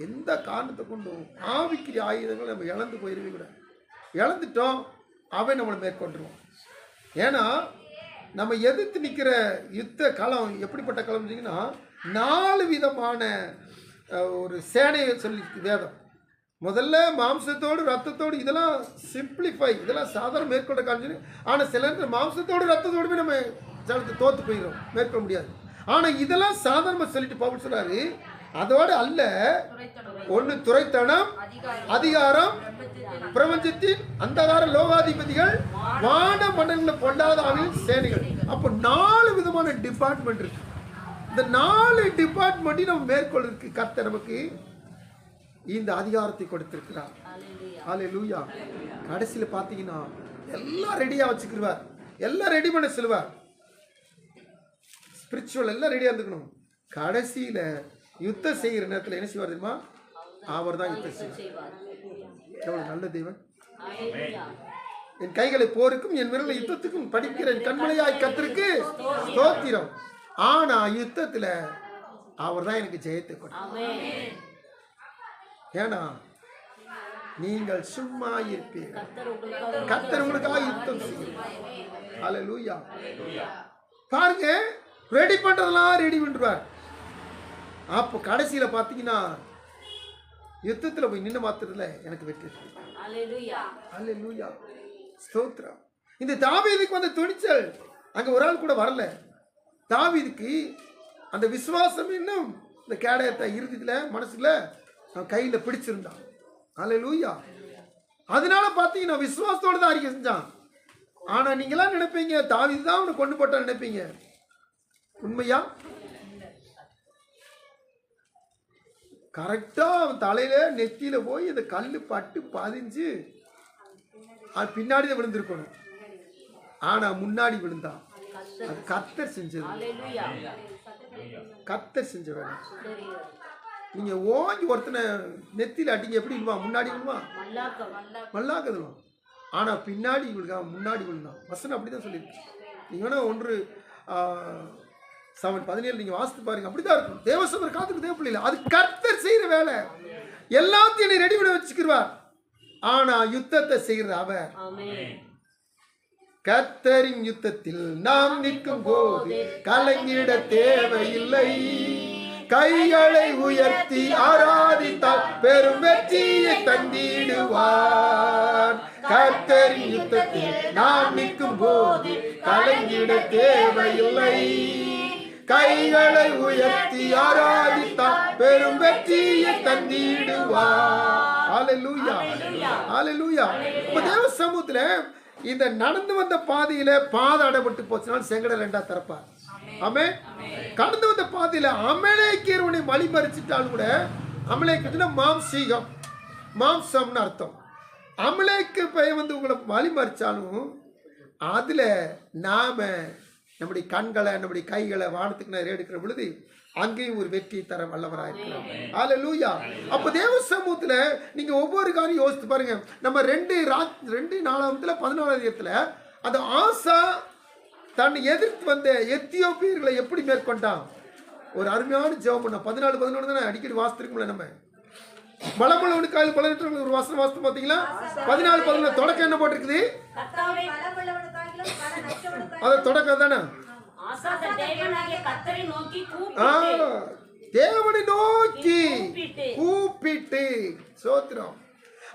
S1: எந்த காரணத்தை கொண்டும் ஆவிக்குரிய ஆயுதங்களை நம்ம இழந்து போயிருக்க கூடாது. இழந்துட்டோம், அவன் நம்மளை மேற்கொண்டுருவோம். ஏன்னா நம்ம எதிர்த்து நிற்கிற யுத்த களம் எப்படிப்பட்ட களம் சொன்னீங்கன்னா, 4 விதமான ஒரு சேனையை சொல்லி வேதம். முதல்ல மாம்சத்தோடு ரத்தத்தோடு, இதெல்லாம் சிம்பிளிஃபை, இதெல்லாம் சாதாரண மேற்கொண்ட காரணம். ஆனால் சில நேரத்தில் மாம்சத்தோடு ரத்தத்தோடு நம்ம ஜனத்தை தோற்று போயிடும், மேற்கொள்ள முடியாது. ஆனால் இதெல்லாம் சாதாரணமாக சொல்லிட்டு பவுல் சொல்றாரு, அதோடு அல்ல, ஒன்று துரைத்தனம், அதிகாரம், பிரபஞ்சத்தின் அந்தகார லோகாதிபதிகள், வான மண்டல பொல்லாத ஆவியின் சேனைகள். அப்போ 4 விதமான டிபார்ட்மெண்ட் இருக்கு. இந்த 4 டிபார்ட்மெண்ட்டையும் நம்ம மேற்கொள்றதுக்கு கர்த்தர் நமக்கு இந்த அதிகாரத்தை கொடுத்திருக்கிறார். ஹல்லேலூயா. கடைசியில் பார்த்தீங்கன்னா எல்லாம் ரெடியாக வச்சுக்கிடுவார், எல்லாம் ரெடி பண்ண சொல்லுவார். ஸ்பிரிச்சுவல் எல்லாம் ரெடியாக இருந்துக்கணும். கடைசியில் யுத்தம் செய்கிற நேரத்தில் என்ன செய்வார் தெரியுமா? அவர் தான் யுத்தம் செய்வார். எவ்வளவு நல்ல தேவன்! என் கைகளை போருக்கும் என் விரலை யுத்தத்துக்கும் படிக்கிற என் கண்மலையாய் கர்த்தருக்கு ஸ்தோத்திரம். ஆனா யுத்தத்துல அவர் தான் எனக்கு ஜெயத்தை கொடுத்தார். ஏன்னா நீங்கள் சும்மா இருப்பீர்கள், கர்த்தர் உங்களுக்காக யுத்தம் செய்வார். ஹல்லேலூயா. பாருங்க, ரெடி பண்றதெல்லாம் ரெடி பண்ணுவார். அப்போ கடைசியில பாத்தீங்கன்னா யுத்தத்துல போய் நின்று மாத்துறதுல எனக்கு வெற்றி. ஹல்லேலூயா. ஸ்தோத்திரம். இந்த தாவீதுக்கு வந்த துணிச்சல் அங்க ஒரு ஆள் கூட வரல. தாவீதுக்கு அந்த விசுவாசம் இன்னும் இந்த கேடயத்தை இறுதியில மனசுல கையில பிடிச்சிருந்தான். ஹல்லேலூயா. அதனால பாத்தீங்கன்னா விசுவாசத்தோட தான் அறிக்கை செஞ்சான். ஆனா நீங்களாம் நினைப்பீங்க தாவீது தான் அவனை கொண்டு போட்டான்னு நினைப்பீங்க. உண்மையா? கரெக்டா அவன் தலையில நெத்தியில போய் இந்த கல்லு பட்டு பதிஞ்சு அது பின்னாடி தான் விழுந்திருக்கணும். ஆனா முன்னாடி விழுந்தான். அது கர்த்தர் செஞ்சது, கர்த்தர் செஞ்ச வேலை. நீங்க ஓங்கி ஒருத்தனை நெத்தியில அடிங்க, எப்படி விழுவான்? முன்னாடி விழுவான், மல்லாக்கதுவான். ஆனா பின்னாடி விழுகான், முன்னாடி விழுந்தான். வசனம் அப்படிதான் சொல்லியிருக்கு. நீங்க வேணா 1:7-17 நீங்க வாசித்து பாருங்க. அப்படிதான் இருக்கும். தேவசபர் காத்துக்கு தேவ பிள்ளைல அது கர்த்தர் செய்யற வேலை. எல்லாத்தையும் ரெடி பண்ண வச்சுக்கிறார். ஆனா யுத்தத்தை செய்யறது அவர். கர்த்தரின் யுத்தத்தில் நாம் நிற்கும் போது கலங்கிட தேவையில்லை. கைகளை உயர்த்தி ஆராதித்தால் பெரும் வெற்றியை தந்திடுவார். கர்த்தரின் யுத்தத்தில் நாம் நிற்கும் போது கலங்கிட தேவையில்லை. கைகளை உயர்த்தி ஆராதித்தால் பெரும் வெற்றியை தந்திடுவார். ஹல்லேலூயா. ஹல்லேலூயா. இப்ப தேவ சமூகத்துல இந்த நடந்து வந்த பாதையில பாதை அடைபட்டு போச்சுனால் செங்கடல் 2 திறப்பார். ஆமென். கடந்து வந்த பாதையில அமலேக்கியர்வனை வழி மறிச்சிட்டாலும் கூட, அமலேக்கியர்னா மாம்சீகம், மாம்சம்னு அர்த்தம். அமலேக்கு பையன் வந்து உங்களை வழி மறிச்சாலும் அதுல நாம நம்முடைய கண்களை நம்முடைய கைகளை வானத்துக்கு நேரம் எடுக்கிற பொழுது அங்கேயும் ஒரு வெற்றி தர வல்லவராயிருக்கிறார். ஹல்லேலூயா. அப்ப தேவ சமூகத்துல நீங்க ஒவ்வொரு காரியம் யோசித்து பாருங்க. நம்ம 2:4-14 அந்த ஆசா தன்னை எதிர்த்து வந்த எத்தியோப்பியர்களை எப்படி மேற்கொண்டான்? ஒரு அருமையான ஜெபம் பண்ண 14-11 தானே அடிக்கடி வாசித்திருக்கோம்ல. நம்ம பலமுள்ளவனுக்கு காயில் பலனற்றவனுக்கு ஒரு வாசனை வாசித்து பார்த்தீங்களா? 14-11 தொடக்கம் என்ன போட்டிருக்குது? அது தொடக்கம் தானே. தேவனை நோக்கி கூப்பிட்டு சோத்திரம்.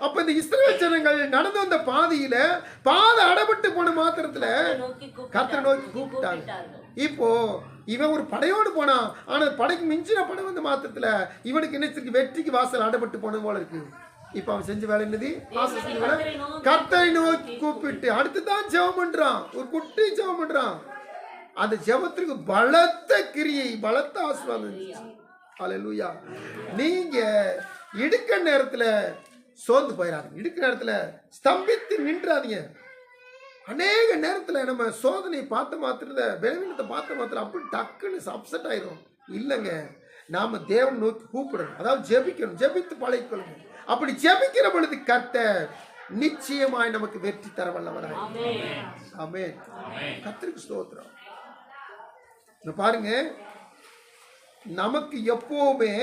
S1: அப்ப இந்த இஸ்ரவேல் ஜனங்கள் நடந்து வந்த பாதையில பாதை அடைபட்டு போன மாத்திரத்துல கர்த்தரை நோக்கி கூப்பிட்டாங்க. இப்போ இவன் ஒரு படையோடு போனான். ஆனா படைக்கு மிஞ்சின படை வந்த மாத்திரத்துல இவனுக்கு என்ன வெற்றிக்கு வாசல் அடைபட்டு போனது போல இருக்கு. இப்ப அவன் செஞ்ச வேலை என்னது? கர்த்தரை நோக்கி கூப்பிட்டு அடுத்துதான் ஜெபம் பண்றான். ஒரு குட்டி ஜெபம் பண்றான். அந்த ஜெபத்திற்கு பலத்த கிரியை, பலத்த ஆசீர்வாதம். ஹல்லேலூயா. நீங்க இடுக்க நேரத்துல சோர்ந்து போயிடாதீங்க. இடுக்க நேரத்துல ஸ்தம்பித்து நின்றாதீங்க. அநேக நேரத்துல நம்ம சோதனை பார்த்த மாத்திரத்துல, பலவீனத்தை பார்த்த மாத்திரம் அப்படி டக்குன்னு அப்செட் ஆயிரும். இல்லைங்க, நாம தேவன் நோக்கி கூப்பிடணும். அதாவது ஜெபிக்கணும். ஜெபித்து பழகிக்கொள்ளணும். அப்படி ஜெபிக்கிற பொழுது கர்த்தர் நிச்சயமாய் நமக்கு வெற்றி தர வல்லவராய். ஆமென். கர்த்தருக்கு ஸ்தோத்திரம். பாருங்க, நமக்கு எப்பவுமே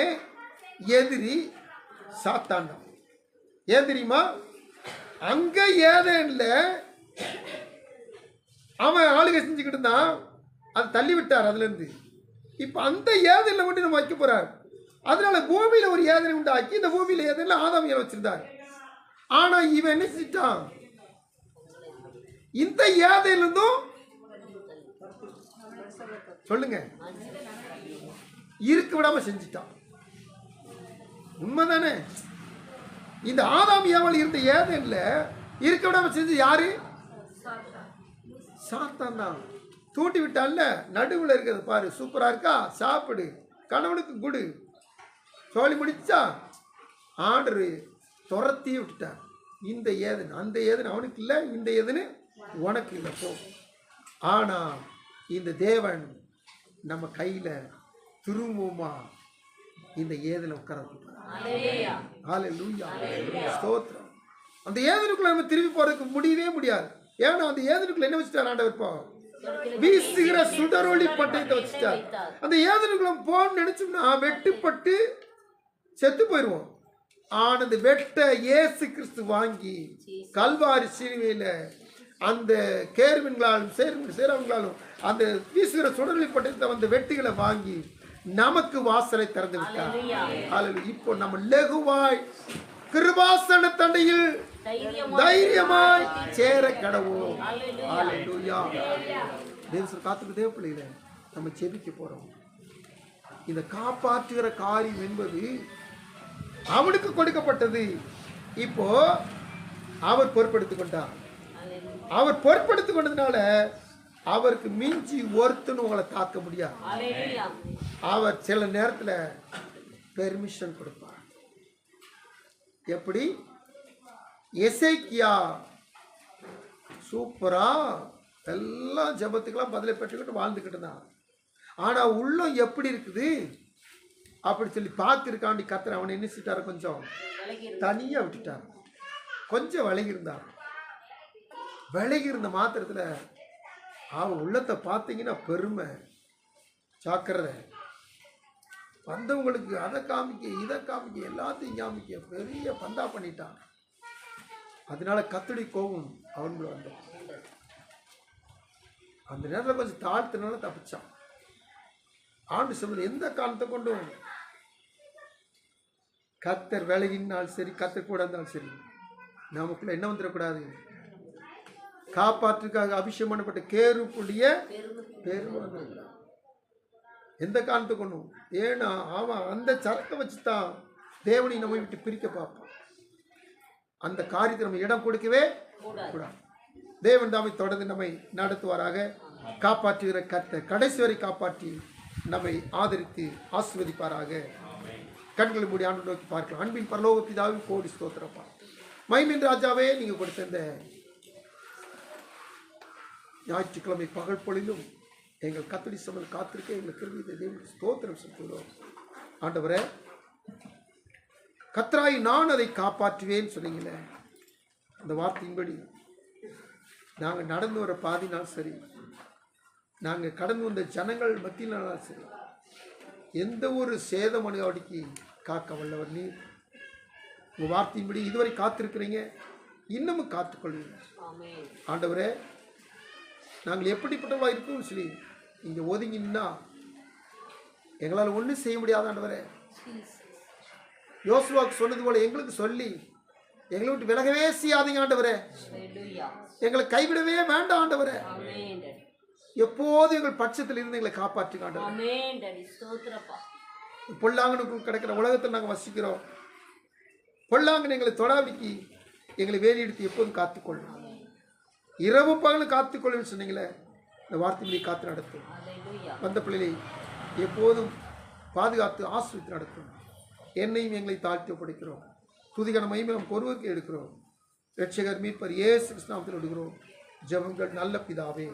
S1: எதிரி சாத்தான் தான். ஏன் தெரியுமா? அங்க ஏதேன்ல அவன் ஆளுகை செஞ்சுக்கிட்டு இருந்தான். அதை தள்ளி விட்டார் அதுல இருந்து. இப்ப அந்த ஏதேன்ல கொண்டு நம்ம வைக்க போறார். அதனால பூமியில ஒரு ஏதனை உண்டாக்கி இந்த பூமியில ஏதேன்ல ஆதாமியல் வச்சிருந்தார். ஆனா இவன் என்ன செஞ்சிட்டான்? இந்த ஏதேன்ல இருந்தும் சொல்லுங்க இருக்க விடாம செஞ்சிட்டான். உண்மைதானே? இந்த ஆதாம் ஏவாள் இருந்த ஏதேன்ல இருக்க விடாம செஞ்சு யாரு? சாத்தான் தான். தூண்டி விட்டான்ல, நடுவில் இருக்கிறது பாரு, சூப்பரா இருக்கா, சாப்பிடு, கணவனுக்கு குடு, சோழி முடிச்சா ஆண்டவர் துரத்தி விட்டுட்டார். இந்த ஏதன் அந்த ஏதன் அவனுக்கு இல்லை, இந்த ஏதனு உனக்கு இல்லை போ. ஆனால் இந்த தேவன் நம்ம கையில் திரும்பவுமா இந்த ஏதனை உட்கார ஸ்தோத்திரம். அந்த ஏதனுக்குள்ள நம்ம திரும்பி போறதுக்கு முடியவே முடியாது. ஏன்னா அந்த ஏதனுக்குள்ள என்ன வச்சுட்டார் ஆண்டவர்? இப்போ வீசுகிற சுடரொளி பட்டயத்தை வச்சுட்டார். அந்த ஏதனுக்குள்ள போன்னு நினைச்சோம்னா வெட்டுப்பட்டு செத்து போயிடுவோம். ஆனா அந்த வெட்ட இயேசு கிறிஸ்து வாங்கி கல்வாரி சிலுவையில அந்த கேருவின்களாலும் சேரவங்களாலும் அந்த வீசுகிற சுடரொளி பட்டயத்தை அந்த வெட்டுகளை வாங்கி நமக்கு வாசலை திறந்து விட்டார். இப்போ நம்ம லகுவாய் கிருபாசன தண்டையில் தைரியமாய் சேர கடவோம். காத்துக்கு தேவ பிள்ளைகளை நம்ம செபிக்க போறோம். இந்த காப்பாற்றுகிற காரியம் என்பது அவனுக்கு கொடுக்கப்பட்டது. இப்போ அவர் பொறுப்படுத்திக் கொண்டார். அவர் பொறுப்படுத்திக் கொண்டதுனால அவருக்கு மிஞ்சி ஒருத்தன் உங்களை தாக்க முடியாது. அவர் சில நேரத்தில் பெர்மிஷன் கொடுப்பார். எப்படி? எசேக்கியா சூப்பரா எல்லா ஜபத்துக்கெல்லாம் பதிலை பெற்றுக்கிட்டு வாழ்ந்துக்கிட்டு தான். ஆனால் உள்ளம் எப்படி இருக்குது அப்படி சொல்லி பார்த்துருக்காண்டி கர்த்தர் அவனை என்ன செஞ்சிட்டாரு? கொஞ்சம் தனியாக விட்டுட்டார். கொஞ்சம் விலகி இருந்தார். விலகி இருந்த மாத்திரத்தில் அவன் உள்ளத்தை பார்த்தீங்கன்னா பெருமை, ஜாக்கிரதை. வந்தவங்களுக்கு அதை காமிக்க இதை காமிக்க எல்லாத்தையும் காமிக்க பெரிய பந்தா பண்ணிட்டான். அதனால கர்த்தருடைய கோபம் அவனுக்குள்ள வந்தான். அந்த நேரத்தில் கொஞ்சம் தாழ்த்தினால தப்பிச்சான். ஆண்டு சொல்வது எந்த காரணத்தை கொண்டும் கர்த்தர் விலகினாலும் சரி, கர்த்தர் கூட இருந்தாலும் சரி, நமக்குள்ள என்ன வந்துடக்கூடாது? காப்பாற்றுக்காக அபிஷேகம் பண்ணப்பட்ட கேருப்புடைய பெருமை வந்துடக்கூடாது. எந்த காரணத்தை கொண்டும். ஏன்னா அவன் அந்த சரத்தை வச்சு தான் தேவனை நம்ம விட்டு பிரிக்க பார்ப்பான். அந்த காரியத்தை நம்ம இடம் கொடுக்கவே கூடாது. தேவன் தாமை தொடர்ந்து நம்மை நடத்துவாராக. காப்பாற்றுகிற கர்த்தர் கடைசி வரை காப்பாற்றி நம்மை ஆதரித்து ஆசீர்வதிப்பாராக. கண்களை மூடி ஆண்டு நோக்கி பார்க்கலாம். அன்பின் பரலோக பிதாவின் கோடி ஸ்தோத்திரப்பா. மகிமையின் ராஜாவே, நீங்க கொடுத்த இந்த ஞாயிற்றுக்கிழமை பகல் பொழுதும் எங்கள் கர்த்தருடைய சமூகத்தில் காத்திருக்க எங்களுக்கு கிருபை தேவனுக்கு ஸ்தோத்திரம் செலுத்துகிறோம். ஆண்டவரே, கர்த்தராய் நான் அதை காப்பாற்றுவேன்னு சொன்னீங்களே, அந்த வார்த்தையின்படி நாங்கள் நடந்து வர பாதினால் சரி, நாங்கள் கடந்து வந்த ஜனங்கள் மத்தியினாலும் சரி, எந்த ஒரு சேதமடையாடிக்கு காக்க வல்லவர் நீர். உங்கள் வார்த்தையின்படி இதுவரை காத்திருக்கிறீங்க, இன்னமும் காத்துக்கொள்வீங்க. ஆண்டவரே, நாங்கள் எப்படிப்பட்டவர்களாக இருக்கோம்னு சொல்லி இங்கே ஒதுங்கினா எங்களால் ஒன்றும் செய்ய முடியாத ஆண்டவரே. யோசுவாவுக்கு சொன்னது போல எங்களுக்கு சொல்லி எங்களை விட்டு விலகவே செய்யாதீங்க ஆண்டவரே. எங்களை கைவிடவே வேண்டாம் ஆண்டவரே. எப்போது எங்கள் பட்சத்தில் இருந்து எங்களை காப்பாற்றுங்க ஆண்டவரே. பொல்லாங்கனுக்குள் கிடக்கிற உலகத்தில் நாங்கள் வசிக்கிறோம். பொல்லாங்கன் எங்களை தொடாவிக்கு எங்களை வேலி எடுத்து எப்போதும் காத்துக்கொள்ளும். இரவு பகலும் காத்துக்கொள்ளுன்னு சொன்னீங்களே, இந்த வார்த்தையை காத்து நடத்தும். வந்த பிள்ளைகளை எப்போதும் பாதுகாத்து ஆசிரியத்து நடத்தும். என்னையும் எங்களை தாழ்த்தி ஒப்படைக்கிறோம். துதிகன மகிமை நம் ஒருவருக்கு எடுக்கிறோம். இரட்சகர் மீட்பர் இயேசு கிறிஸ்து நாமத்தில் விடுகிறோம். ஜெபங்கள் நல்ல பிதாவே.